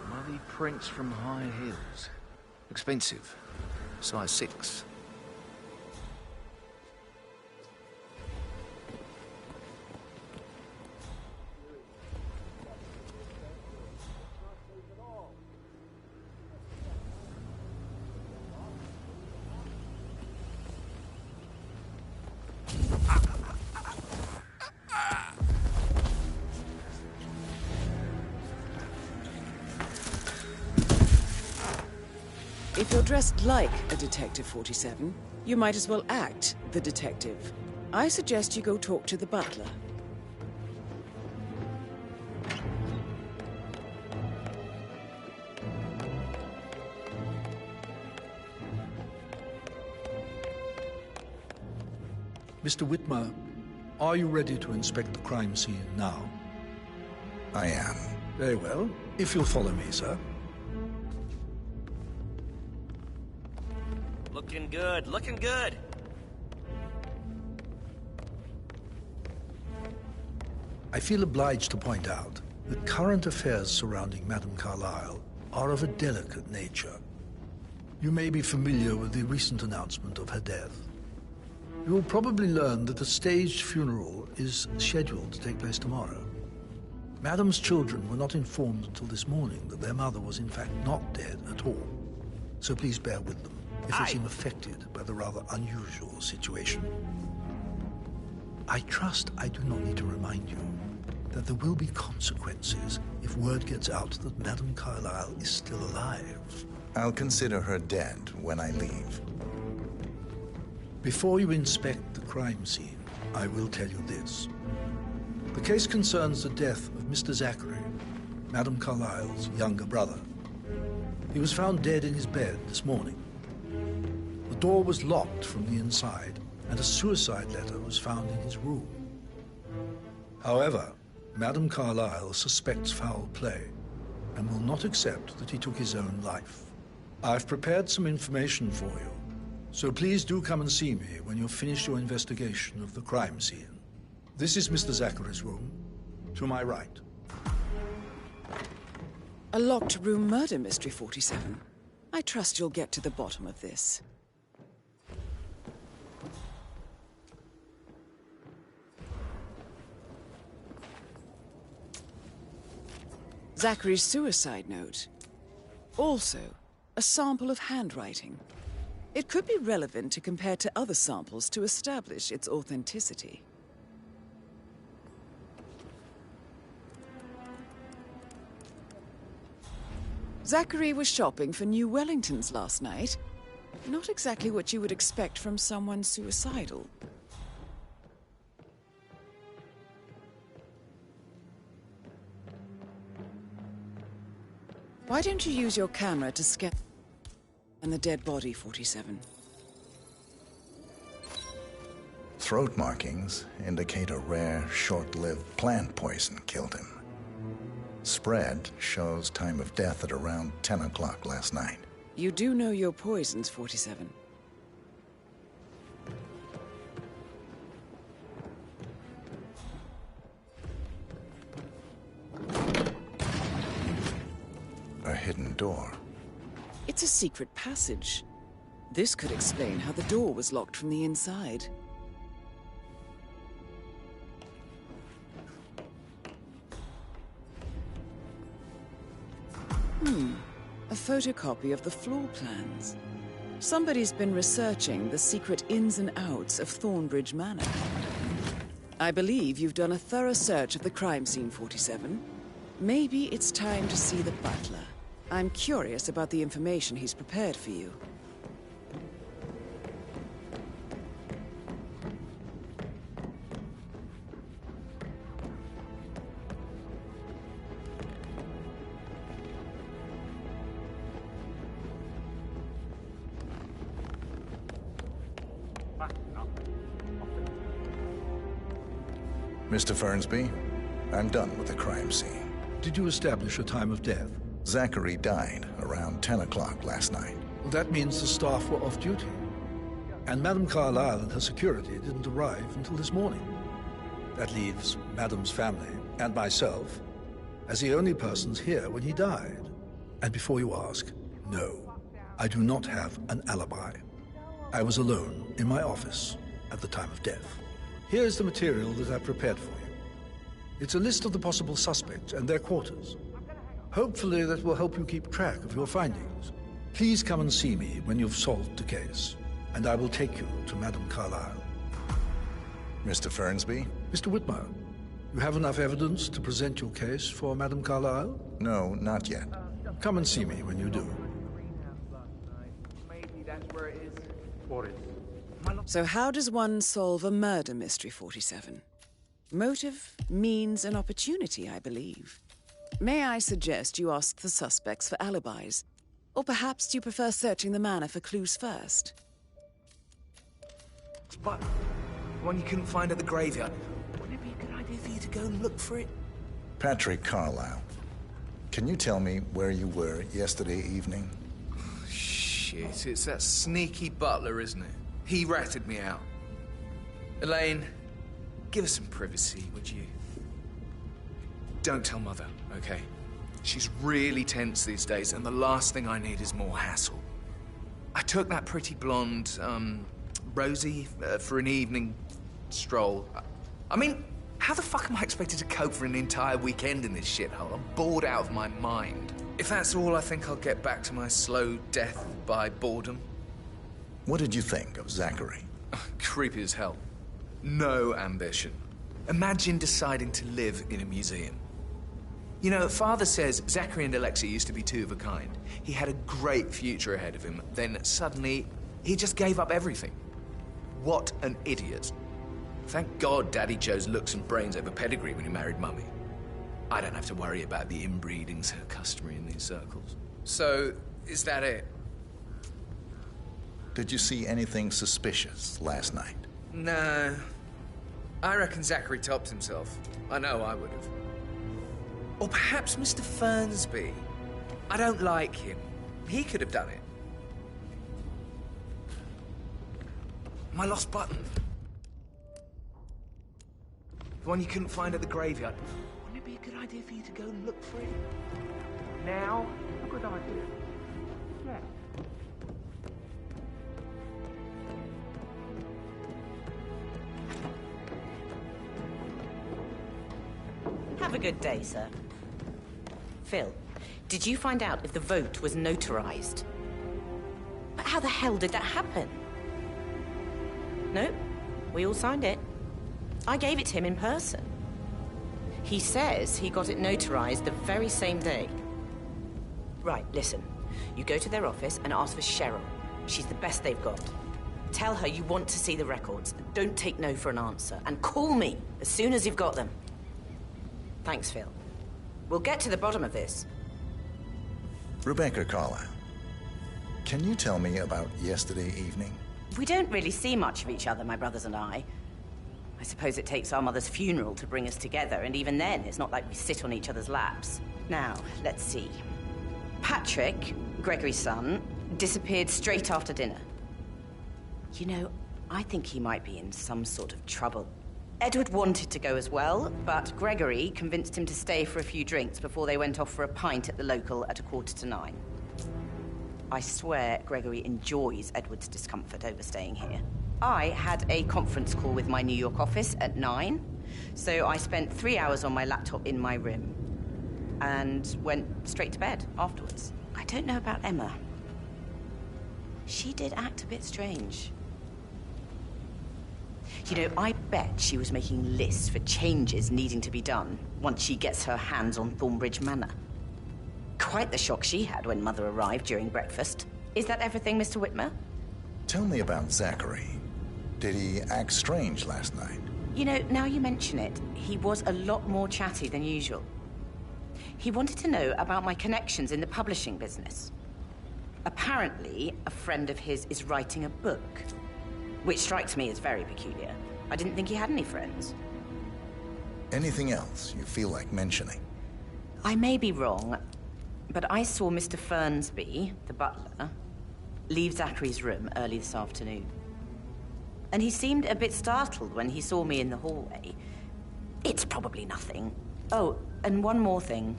Muddy prints from high heels. Expensive. Size 6. If you're dressed like a Detective 47, you might as well act the detective. I suggest you go talk to the butler. Mr. Whitmer, are you ready to inspect the crime scene now? I am. Very well. If you'll follow me, sir. Looking good, looking good. I feel obliged to point out that current affairs surrounding Madame Carlyle are of a delicate nature. You may be familiar with the recent announcement of her death. You will probably learn that a staged funeral is scheduled to take place tomorrow. Madame's children were not informed until this morning that their mother was in fact not dead at all. So please bear with them if they seem affected by the rather unusual situation. I trust I do not need to remind you that there will be consequences if word gets out that Madame Carlyle is still alive. I'll consider her dead when I leave. Before you inspect the crime scene, I will tell you this. The case concerns the death of Mr. Zachary, Madame Carlyle's younger brother. He was found dead in his bed this morning. The door was locked from the inside, and a suicide letter was found in his room. However, Madame Carlyle suspects foul play and will not accept that he took his own life. I've prepared some information for you, so please do come and see me when you've finished your investigation of the crime scene. This is Mr. Zachary's room, to my right. A locked room murder mystery, 47. I trust you'll get to the bottom of this. Zachary's suicide note. Also, a sample of handwriting. It could be relevant to compare to other samples to establish its authenticity. Zachary was shopping for New Wellingtons last night. Not exactly what you would expect from someone suicidal. Why don't you use your camera to scan the dead body, 47? Throat markings indicate a rare, short-lived plant poison killed him. spread shows time of death at around 10 o'clock last night. You do know your poisons, 47. A hidden door. It's a secret passage. This could explain how the door was locked from the inside. A photocopy of the floor plans. Somebody's been researching the secret ins and outs of Thornbridge Manor. I believe you've done a thorough search of the crime scene, 47. Maybe it's time to see the butler. I'm curious about the information he's prepared for you. Mr. Fernsby, I'm done with the crime scene. Did you establish a time of death? Zachary died around 10 o'clock last night. Well, that means the staff were off duty. And Madame Carlyle and her security didn't arrive until this morning. That leaves Madame's family and myself as the only persons here when he died. And before you ask, no, I do not have an alibi. I was alone in my office at the time of death. Here's the material that I prepared for you. It's a list of the possible suspects and their quarters. Hopefully that will help you keep track of your findings. Please come and see me when you've solved the case, and I will take you to Madame Carlyle. Mr. Fernsby? Mr. Whitmer, you have enough evidence to present your case for Madame Carlyle? No, not yet. Come and see me when you do. Maybe that's where it is. What is? So how does one solve a murder mystery, 47? Motive, means, and opportunity, I believe. May I suggest you ask the suspects for alibis? Or perhaps you prefer searching the manor for clues first? But one you couldn't find at the graveyard. Wouldn't it be a good idea for you to go and look for it? Patrick Carlyle, can you tell me where you were yesterday evening? Shit, it's that sneaky butler, isn't it? He ratted me out. Elaine, give us some privacy, would you? Don't tell Mother, okay? She's really tense these days, and the last thing I need is more hassle. I took that pretty blonde, Rosie, for an evening stroll. I mean, how the fuck am I expected to cope for an entire weekend in this shithole? I'm bored out of my mind. If that's all, I think I'll get back to my slow death by boredom. What did you think of Zachary? Creepy as hell. No ambition. Imagine deciding to live in a museum. You know, Father says Zachary and Alexia used to be two of a kind. He had a great future ahead of him. Then suddenly, he just gave up everything. What an idiot. Thank God Daddy chose looks and brains over pedigree when he married Mummy. I don't have to worry about the inbreeding so customary in these circles. So, is that it? Did you see anything suspicious last night? No. I reckon Zachary topped himself. I know I would have. Or perhaps Mr. Fernsby. I don't like him. He could have done it. My lost button. The one you couldn't find at the graveyard. Wouldn't it be a good idea for you to go and look for it? Now? A good idea. Yeah. Have a good day, sir. Phil, did you find out if the vote was notarized? But how the hell did that happen? No, we all signed it. I gave it to him in person. He says he got it notarized the very same day. Right, listen. You go to their office and ask for Cheryl. She's the best they've got. Tell her you want to see the records. Don't take no for an answer. And call me as soon as you've got them. Thanks, Phil. We'll get to the bottom of this. Rebecca Carlyle, can you tell me about yesterday evening? We don't really see much of each other, my brothers and I. I suppose it takes our mother's funeral to bring us together, and even then, it's not like we sit on each other's laps. Now, let's see. Patrick, Gregory's son, disappeared straight after dinner. You know, I think he might be in some sort of trouble. Edward wanted to go as well, but Gregory convinced him to stay for a few drinks before they went off for a pint at the local at 8:45. I swear Gregory enjoys Edward's discomfort over staying here. I had a conference call with my New York office at 9, so I spent 3 hours on my laptop in my room and went straight to bed afterwards. I don't know about Emma. She did act a bit strange. You know, I bet she was making lists for changes needing to be done once she gets her hands on Thornbridge Manor. Quite the shock she had when Mother arrived during breakfast. Is that everything, Mr. Whitmer? Tell me about Zachary. Did he act strange last night? You know, now you mention it, he was a lot more chatty than usual. He wanted to know about my connections in the publishing business. Apparently, a friend of his is writing a book, which strikes me as very peculiar. I didn't think he had any friends. Anything else you feel like mentioning? I may be wrong, but I saw Mr. Fernsby, the butler, leave Zachary's room early this afternoon. And he seemed a bit startled when he saw me in the hallway. It's probably nothing. Oh, and one more thing.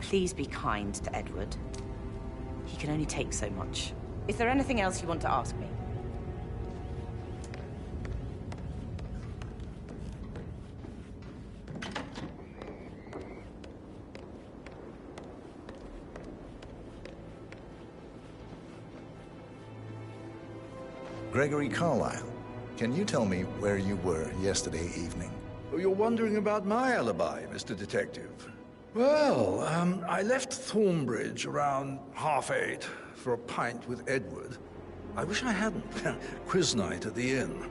Please be kind to Edward. He can only take so much. Is there anything else you want to ask me? Gregory Carlyle, can you tell me where you were yesterday evening? Oh, you're wondering about my alibi, Mr. Detective. Well, I left Thornbridge around 8:30 for a pint with Edward. I wish I hadn't. Quiz night at the inn.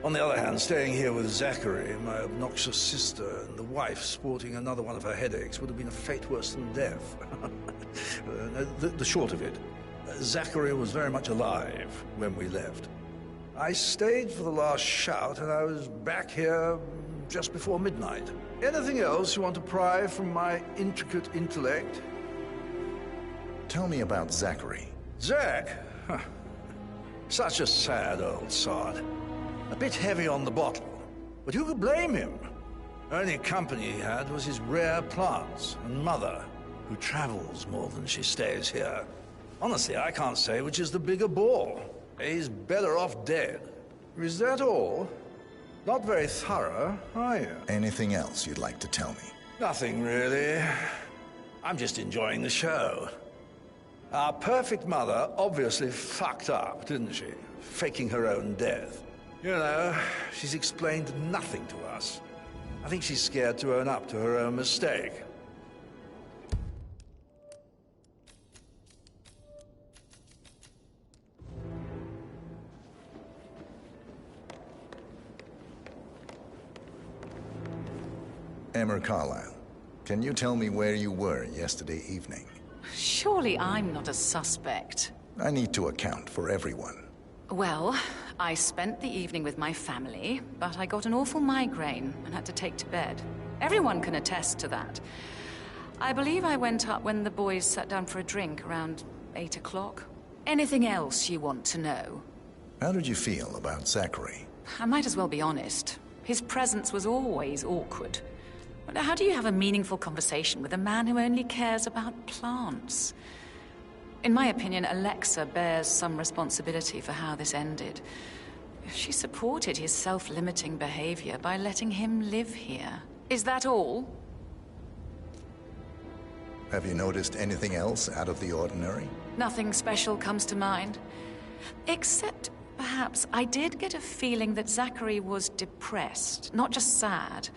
On the other hand, staying here with Zachary, my obnoxious sister, and the wife sporting another one of her headaches would have been a fate worse than death. The short of it, Zachary was very much alive when we left. I stayed for the last shout, and I was back here just before midnight. Anything else you want to pry from my intricate intellect? Tell me about Zachary. Zach? Huh. Such a sad old sod. A bit heavy on the bottle, but who could blame him? Only company he had was his rare plants and mother, who travels more than she stays here. Honestly, I can't say which is the bigger bore. He's better off dead. Is that all? Not very thorough, are you? Anything else you'd like to tell me? Nothing, really. I'm just enjoying the show. Our perfect mother obviously fucked up, didn't she? Faking her own death. You know, she's explained nothing to us. I think she's scared to own up to her own mistake. Emma Carlyle, can you tell me where you were yesterday evening? Surely I'm not a suspect. I need to account for everyone. Well, I spent the evening with my family, but I got an awful migraine and had to take to bed. Everyone can attest to that. I believe I went up when the boys sat down for a drink around 8 o'clock. Anything else you want to know? How did you feel about Zachary? I might as well be honest. His presence was always awkward. But how do you have a meaningful conversation with a man who only cares about plants? In my opinion, Alexa bears some responsibility for how this ended. She supported his self-limiting behavior by letting him live here. Is that all? Have you noticed anything else out of the ordinary? Nothing special comes to mind. Except, perhaps, I did get a feeling that Zachary was depressed, not just sad.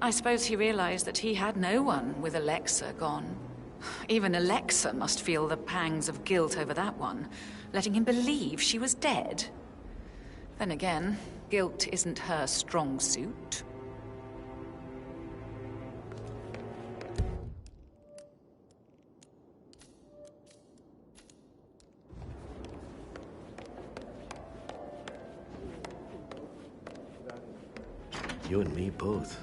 I suppose he realized that he had no one with Alexa gone. Even Alexa must feel the pangs of guilt over that one, letting him believe she was dead. Then again, guilt isn't her strong suit. You and me both.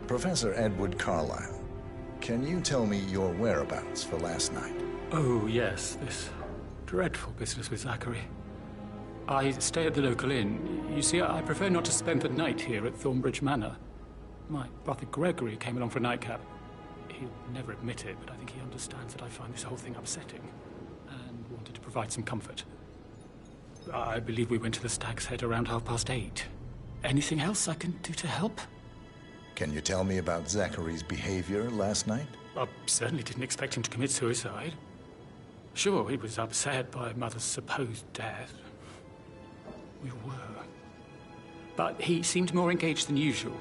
Professor Edward Carlyle, can you tell me your whereabouts for last night? Oh, yes, this dreadful business with Zachary. I stay at the local inn. You see, I prefer not to spend the night here at Thornbridge Manor. My brother Gregory came along for a nightcap. He'll never admit it, but I think he understands that I find this whole thing upsetting and wanted to provide some comfort. I believe we went to the Stag's Head around 8:30. Anything else I can do to help? Can you tell me about Zachary's behavior last night? I certainly didn't expect him to commit suicide. Sure, he was upset by Mother's supposed death. We were. But he seemed more engaged than usual.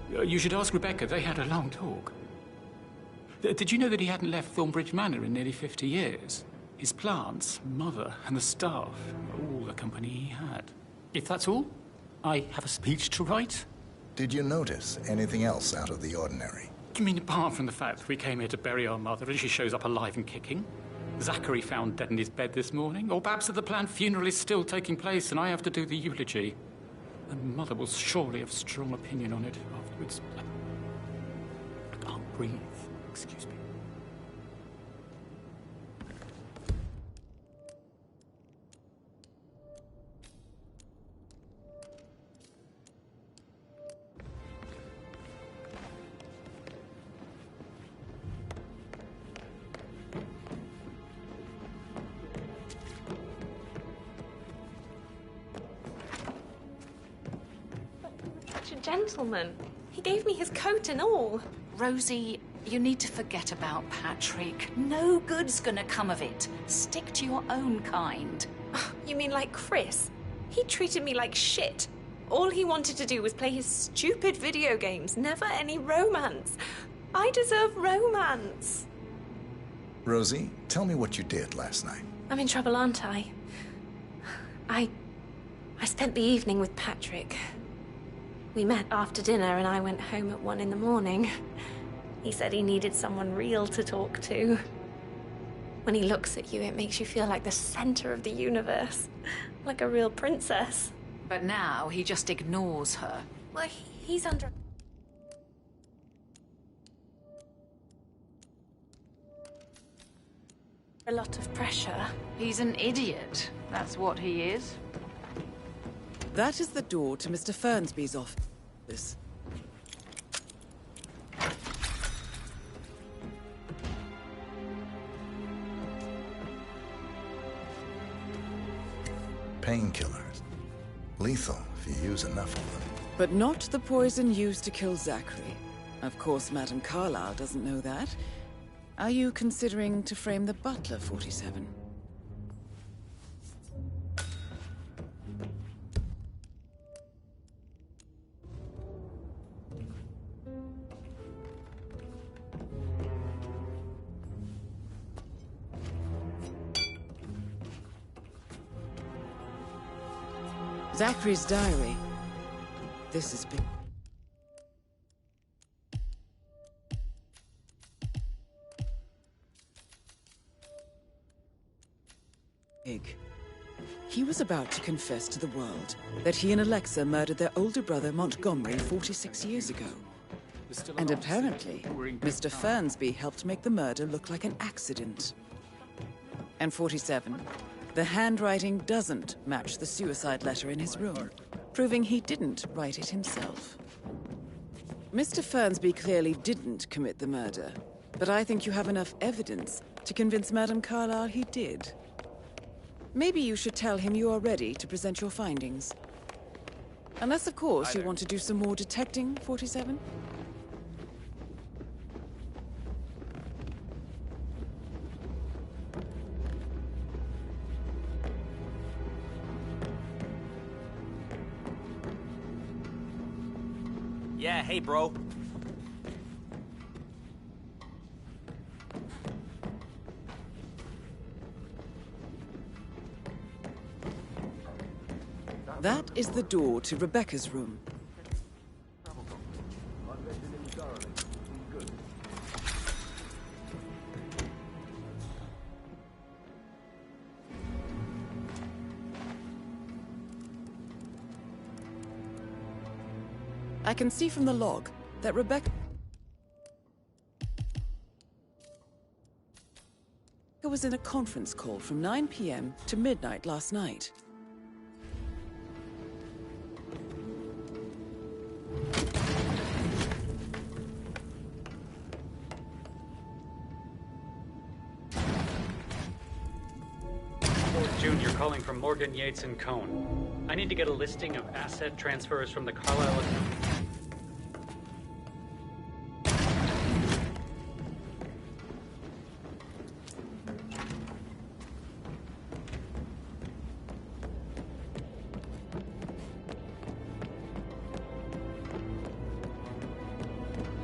You should ask Rebecca. They had a long talk. Did you know that he hadn't left Thornbridge Manor in nearly 50 years? His plants, Mother, and the staff, all the company he had. If that's all, I have a speech to write. Did you notice anything else out of the ordinary? You mean apart from the fact that we came here to bury our mother and she shows up alive and kicking? Zachary found dead in his bed this morning? Or perhaps that the planned funeral is still taking place and I have to do the eulogy? And Mother will surely have strong opinion on it afterwards. I can't breathe. Excuse me. Gentleman. He gave me his coat and all. Rosie, you need to forget about Patrick. No good's gonna come of it. Stick to your own kind. You mean like Chris? He treated me like shit. All he wanted to do was play his stupid video games, never any romance. I deserve romance. Rosie, tell me what you did last night. I'm in trouble, aren't I? I spent the evening with Patrick. We met after dinner and I went home at 1 in the morning. He said he needed someone real to talk to. When he looks at you, it makes you feel like the center of the universe. Like a real princess. But now he just ignores her. Well, he's under a lot of pressure. He's an idiot. That's what he is. That is the door to Mr. Fernsby's office. Painkillers. Lethal if you use enough of them. But not the poison used to kill Zachary. Of course, Madame Carlyle doesn't know that. Are you considering to frame the butler, 47? Zachary's diary. This is big. He was about to confess to the world that he and Alexa murdered their older brother Montgomery 46 years ago. And apparently, Mr. Fernsby helped make the murder look like an accident. And 47, the handwriting doesn't match the suicide letter in his room, proving he didn't write it himself. Mr. Fernsby clearly didn't commit the murder, but I think you have enough evidence to convince Madame Carlyle he did. Maybe you should tell him you are ready to present your findings. Unless, of course, you want to do some more detecting, 47? Yeah, hey, bro. That is the door to Rebecca's room. I can see from the log that Rebecca was in a conference call from 9 p.m. to midnight last night. Junior calling from Morgan, Yates & Cohn. I need to get a listing of asset transfers from the Carlisle account.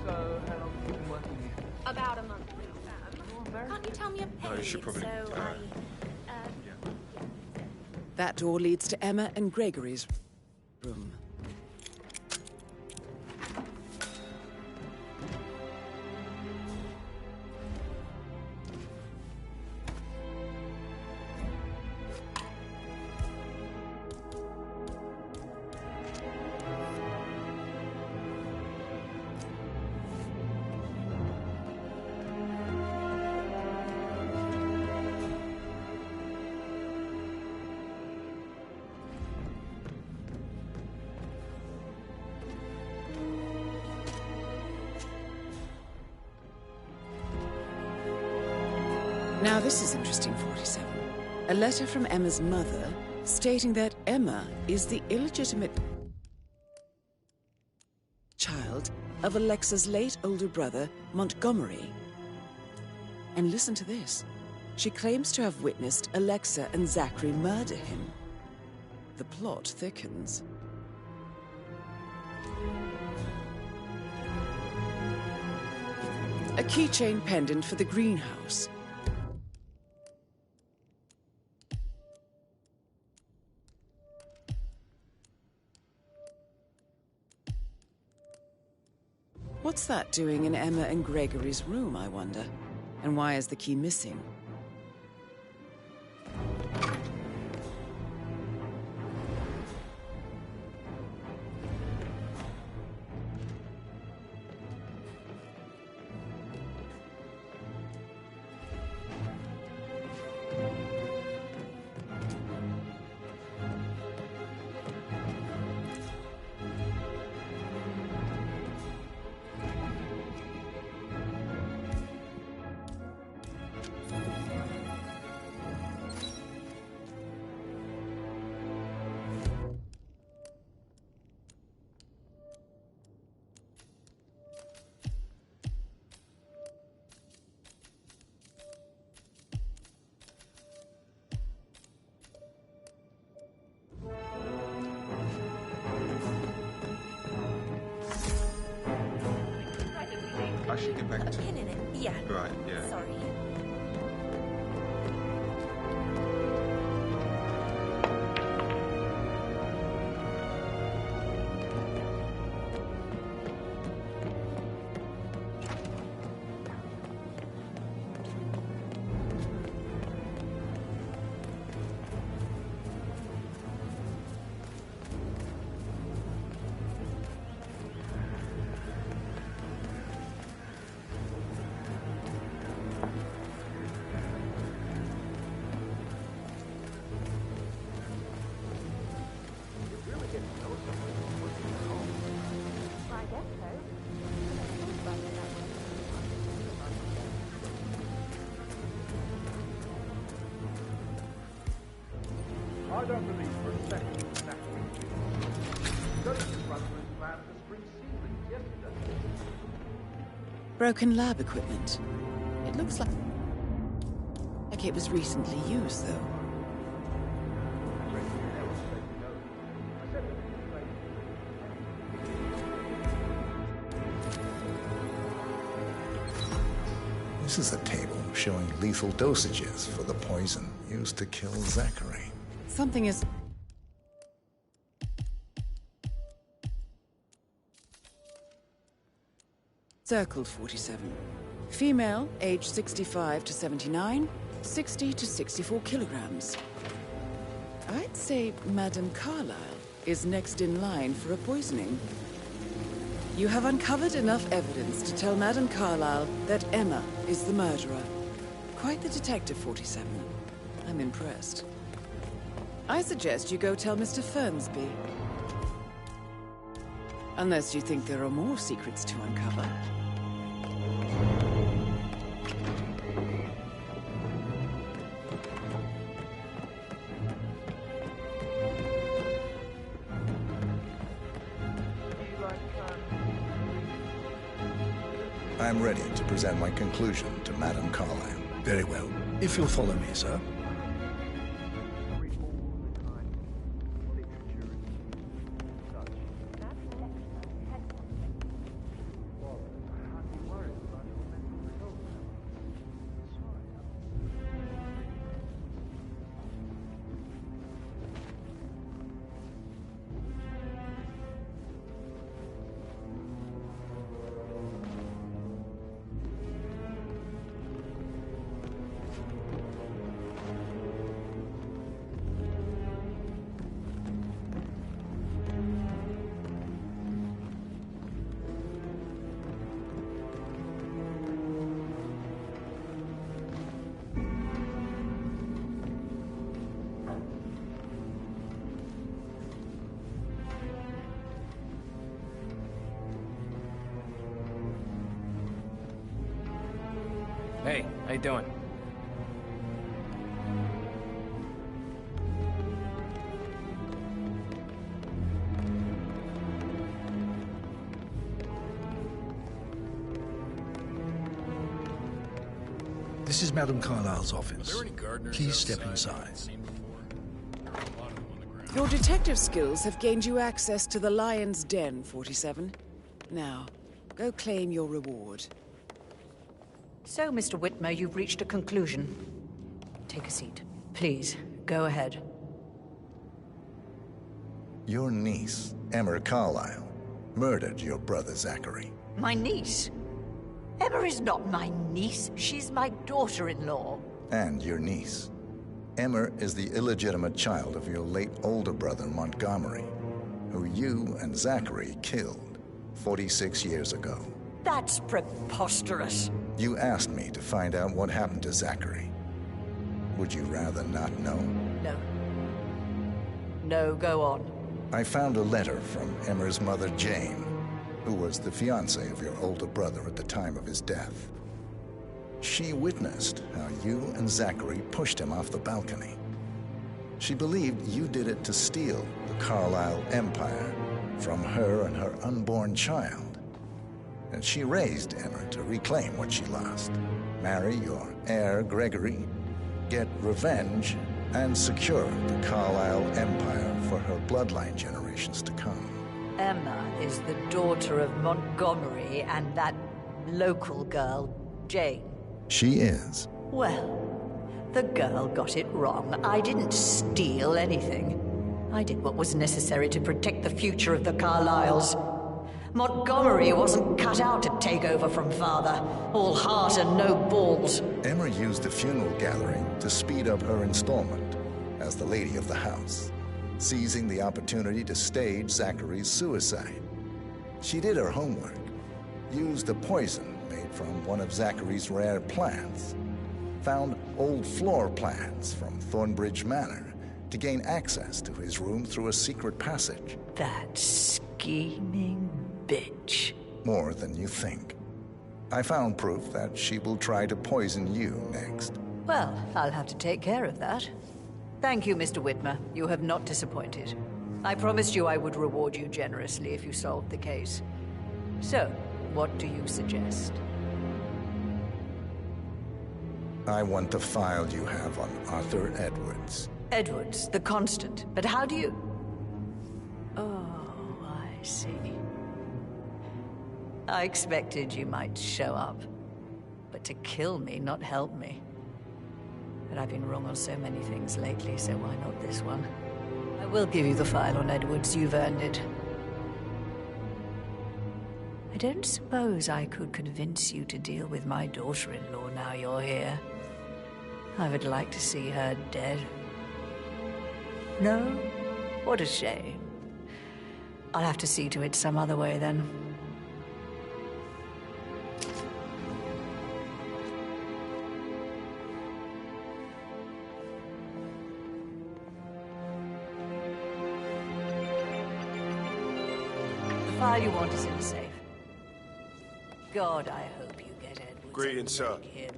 So, how long have you been working here? About a month. Can't you tell me a penny? No, you should probably... That door leads to Emma and Gregory's room. Now this is interesting, 47. A letter from Emma's mother stating that Emma is the illegitimate child of Alexa's late older brother, Montgomery. And listen to this. She claims to have witnessed Alexa and Zachary murder him. The plot thickens. A keychain pendant for the greenhouse. What's that doing in Emma and Gregory's room, I wonder? And why is the key missing? I should get back to... A pin in it, yeah. Right, yeah. Sorry. I don't believe for a second that Don't just run through the plan for spring seedlings yesterday. Broken lab equipment. It looks like it was recently used, though. This is a table showing lethal dosages for the poison used to kill Zachary. Something is... Circled 47. Female, age 65 to 79, 60 to 64 kilograms. I'd say Madame Carlyle is next in line for a poisoning. You have uncovered enough evidence to tell Madame Carlyle that Emma is the murderer. Quite the detective, 47. I'm impressed. I suggest you go tell Mr. Fernsby. Unless you think there are more secrets to uncover. I'm ready to present my conclusion to Madame Carlyle. Very well. If you'll follow me, sir. Hey, how you doing? This is Madame Carlyle's office. Please step inside. Your detective skills have gained you access to the Lion's Den, 47. Now, go claim your reward. So, Mr. Whitmer, you've reached a conclusion. Take a seat. Please, go ahead. Your niece, Emma Carlyle, murdered your brother Zachary. My niece? Emma is not my niece. She's my daughter-in-law. And your niece. Emma is the illegitimate child of your late older brother Montgomery, who you and Zachary killed 46 years ago. That's preposterous. You asked me to find out what happened to Zachary. Would you rather not know? No. No, go on. I found a letter from Emma's mother, Jane, who was the fiancée of your older brother at the time of his death. She witnessed how you and Zachary pushed him off the balcony. She believed you did it to steal the Carlyle empire from her and her unborn child. And she raised Emma to reclaim what she lost. Marry your heir, Gregory, get revenge, and secure the Carlyle empire for her bloodline generations to come. Emma is the daughter of Montgomery and that local girl, Jane. She is. Well, the girl got it wrong. I didn't steal anything. I did what was necessary to protect the future of the Carlyles. Montgomery wasn't cut out to take over from father. All heart and no balls. Emma used the funeral gathering to speed up her installment as the lady of the house, seizing the opportunity to stage Zachary's suicide. She did her homework, used a poison made from one of Zachary's rare plants, found old floor plans from Thornbridge Manor to gain access to his room through a secret passage. That scheming bitch. More than you think. I found proof that she will try to poison you next. Well, I'll have to take care of that. Thank you, Mr. Whitmer. You have not disappointed. I promised you I would reward you generously if you solved the case. So, what do you suggest? I want the file you have on Arthur Edwards. Edwards, the Constant. But how do you... Oh, I see. I expected you might show up. but to kill me, not help me. But I've been wrong on so many things lately, so why not this one? I will give you the file on Edwards. You've earned it. I don't suppose I could convince you to deal with my daughter-in-law now you're here. I would like to see her dead. No? What a shame. I'll have to see to it some other way then. The file you want is in the safe. God, I hope you get Edwards. Greetings, sir. Him.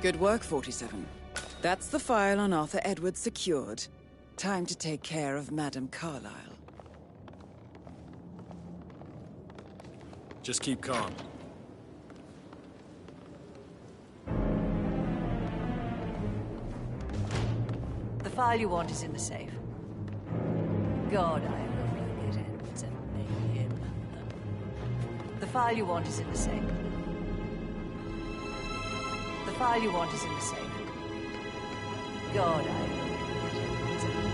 Good work, 47. That's the file on Arthur Edwards secured. Time to take care of Madame Carlyle. Just keep calm. The file you want is in the safe. God, I hope you get Edwards and make him. The file you want is in the safe. The file you want is in the safe. God, I hope you get Edwards and make him.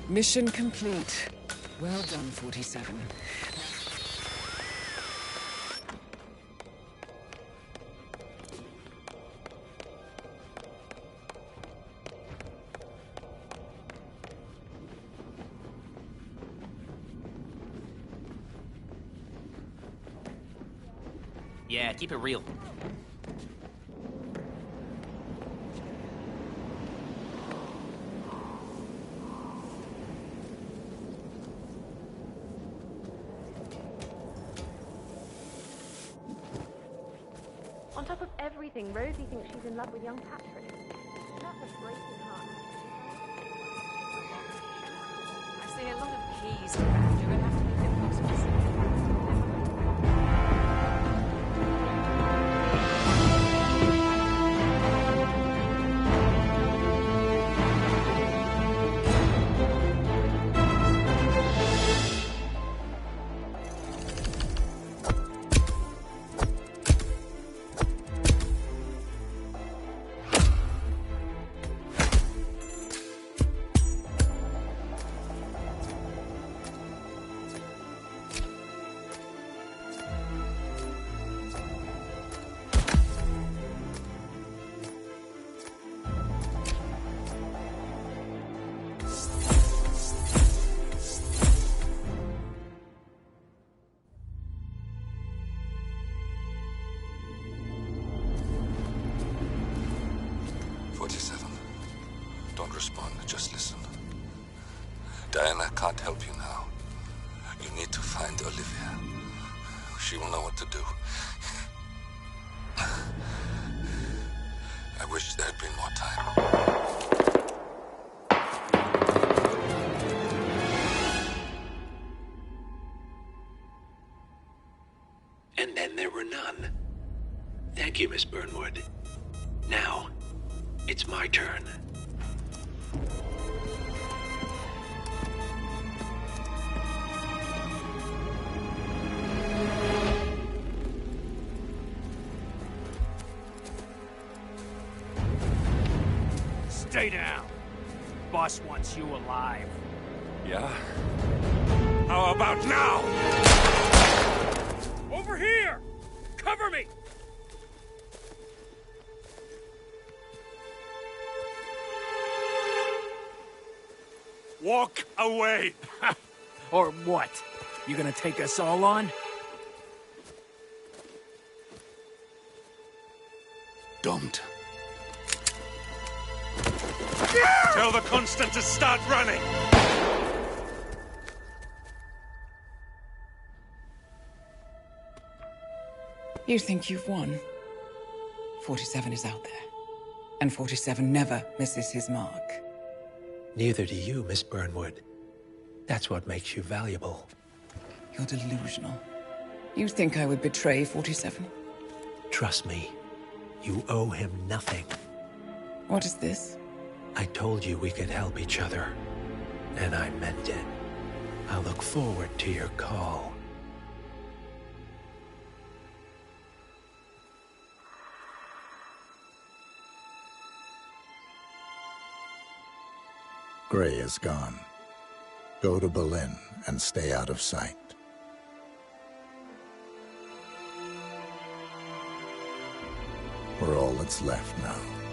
Mission complete. Well done, 47. Yeah, keep it real. On top of everything, Rosie thinks she's in love with young Patrick. That's a breaking heart. I see a lot of keys around. You're going to have to make it possible. Don't respond, just listen. Diana can't help you now. You need to find Olivia. She will know what to do. I wish there had been more time. And then there were none. Thank you, Miss Burnwood. Now, it's my turn. Stay down. Boss wants you alive. Yeah? How about now? Over here! Cover me! Walk away! Or what? You gonna take us all on? Don't. Tell the Constant to start running! You think you've won? 47 is out there. And 47 never misses his mark. Neither do you, Miss Burnwood. That's what makes you valuable. You're delusional. You think I would betray 47? Trust me, you owe him nothing. What is this? I told you we could help each other, and I meant it. I'll look forward to your call. Gray is gone. Go to Berlin and stay out of sight. We're all that's left now.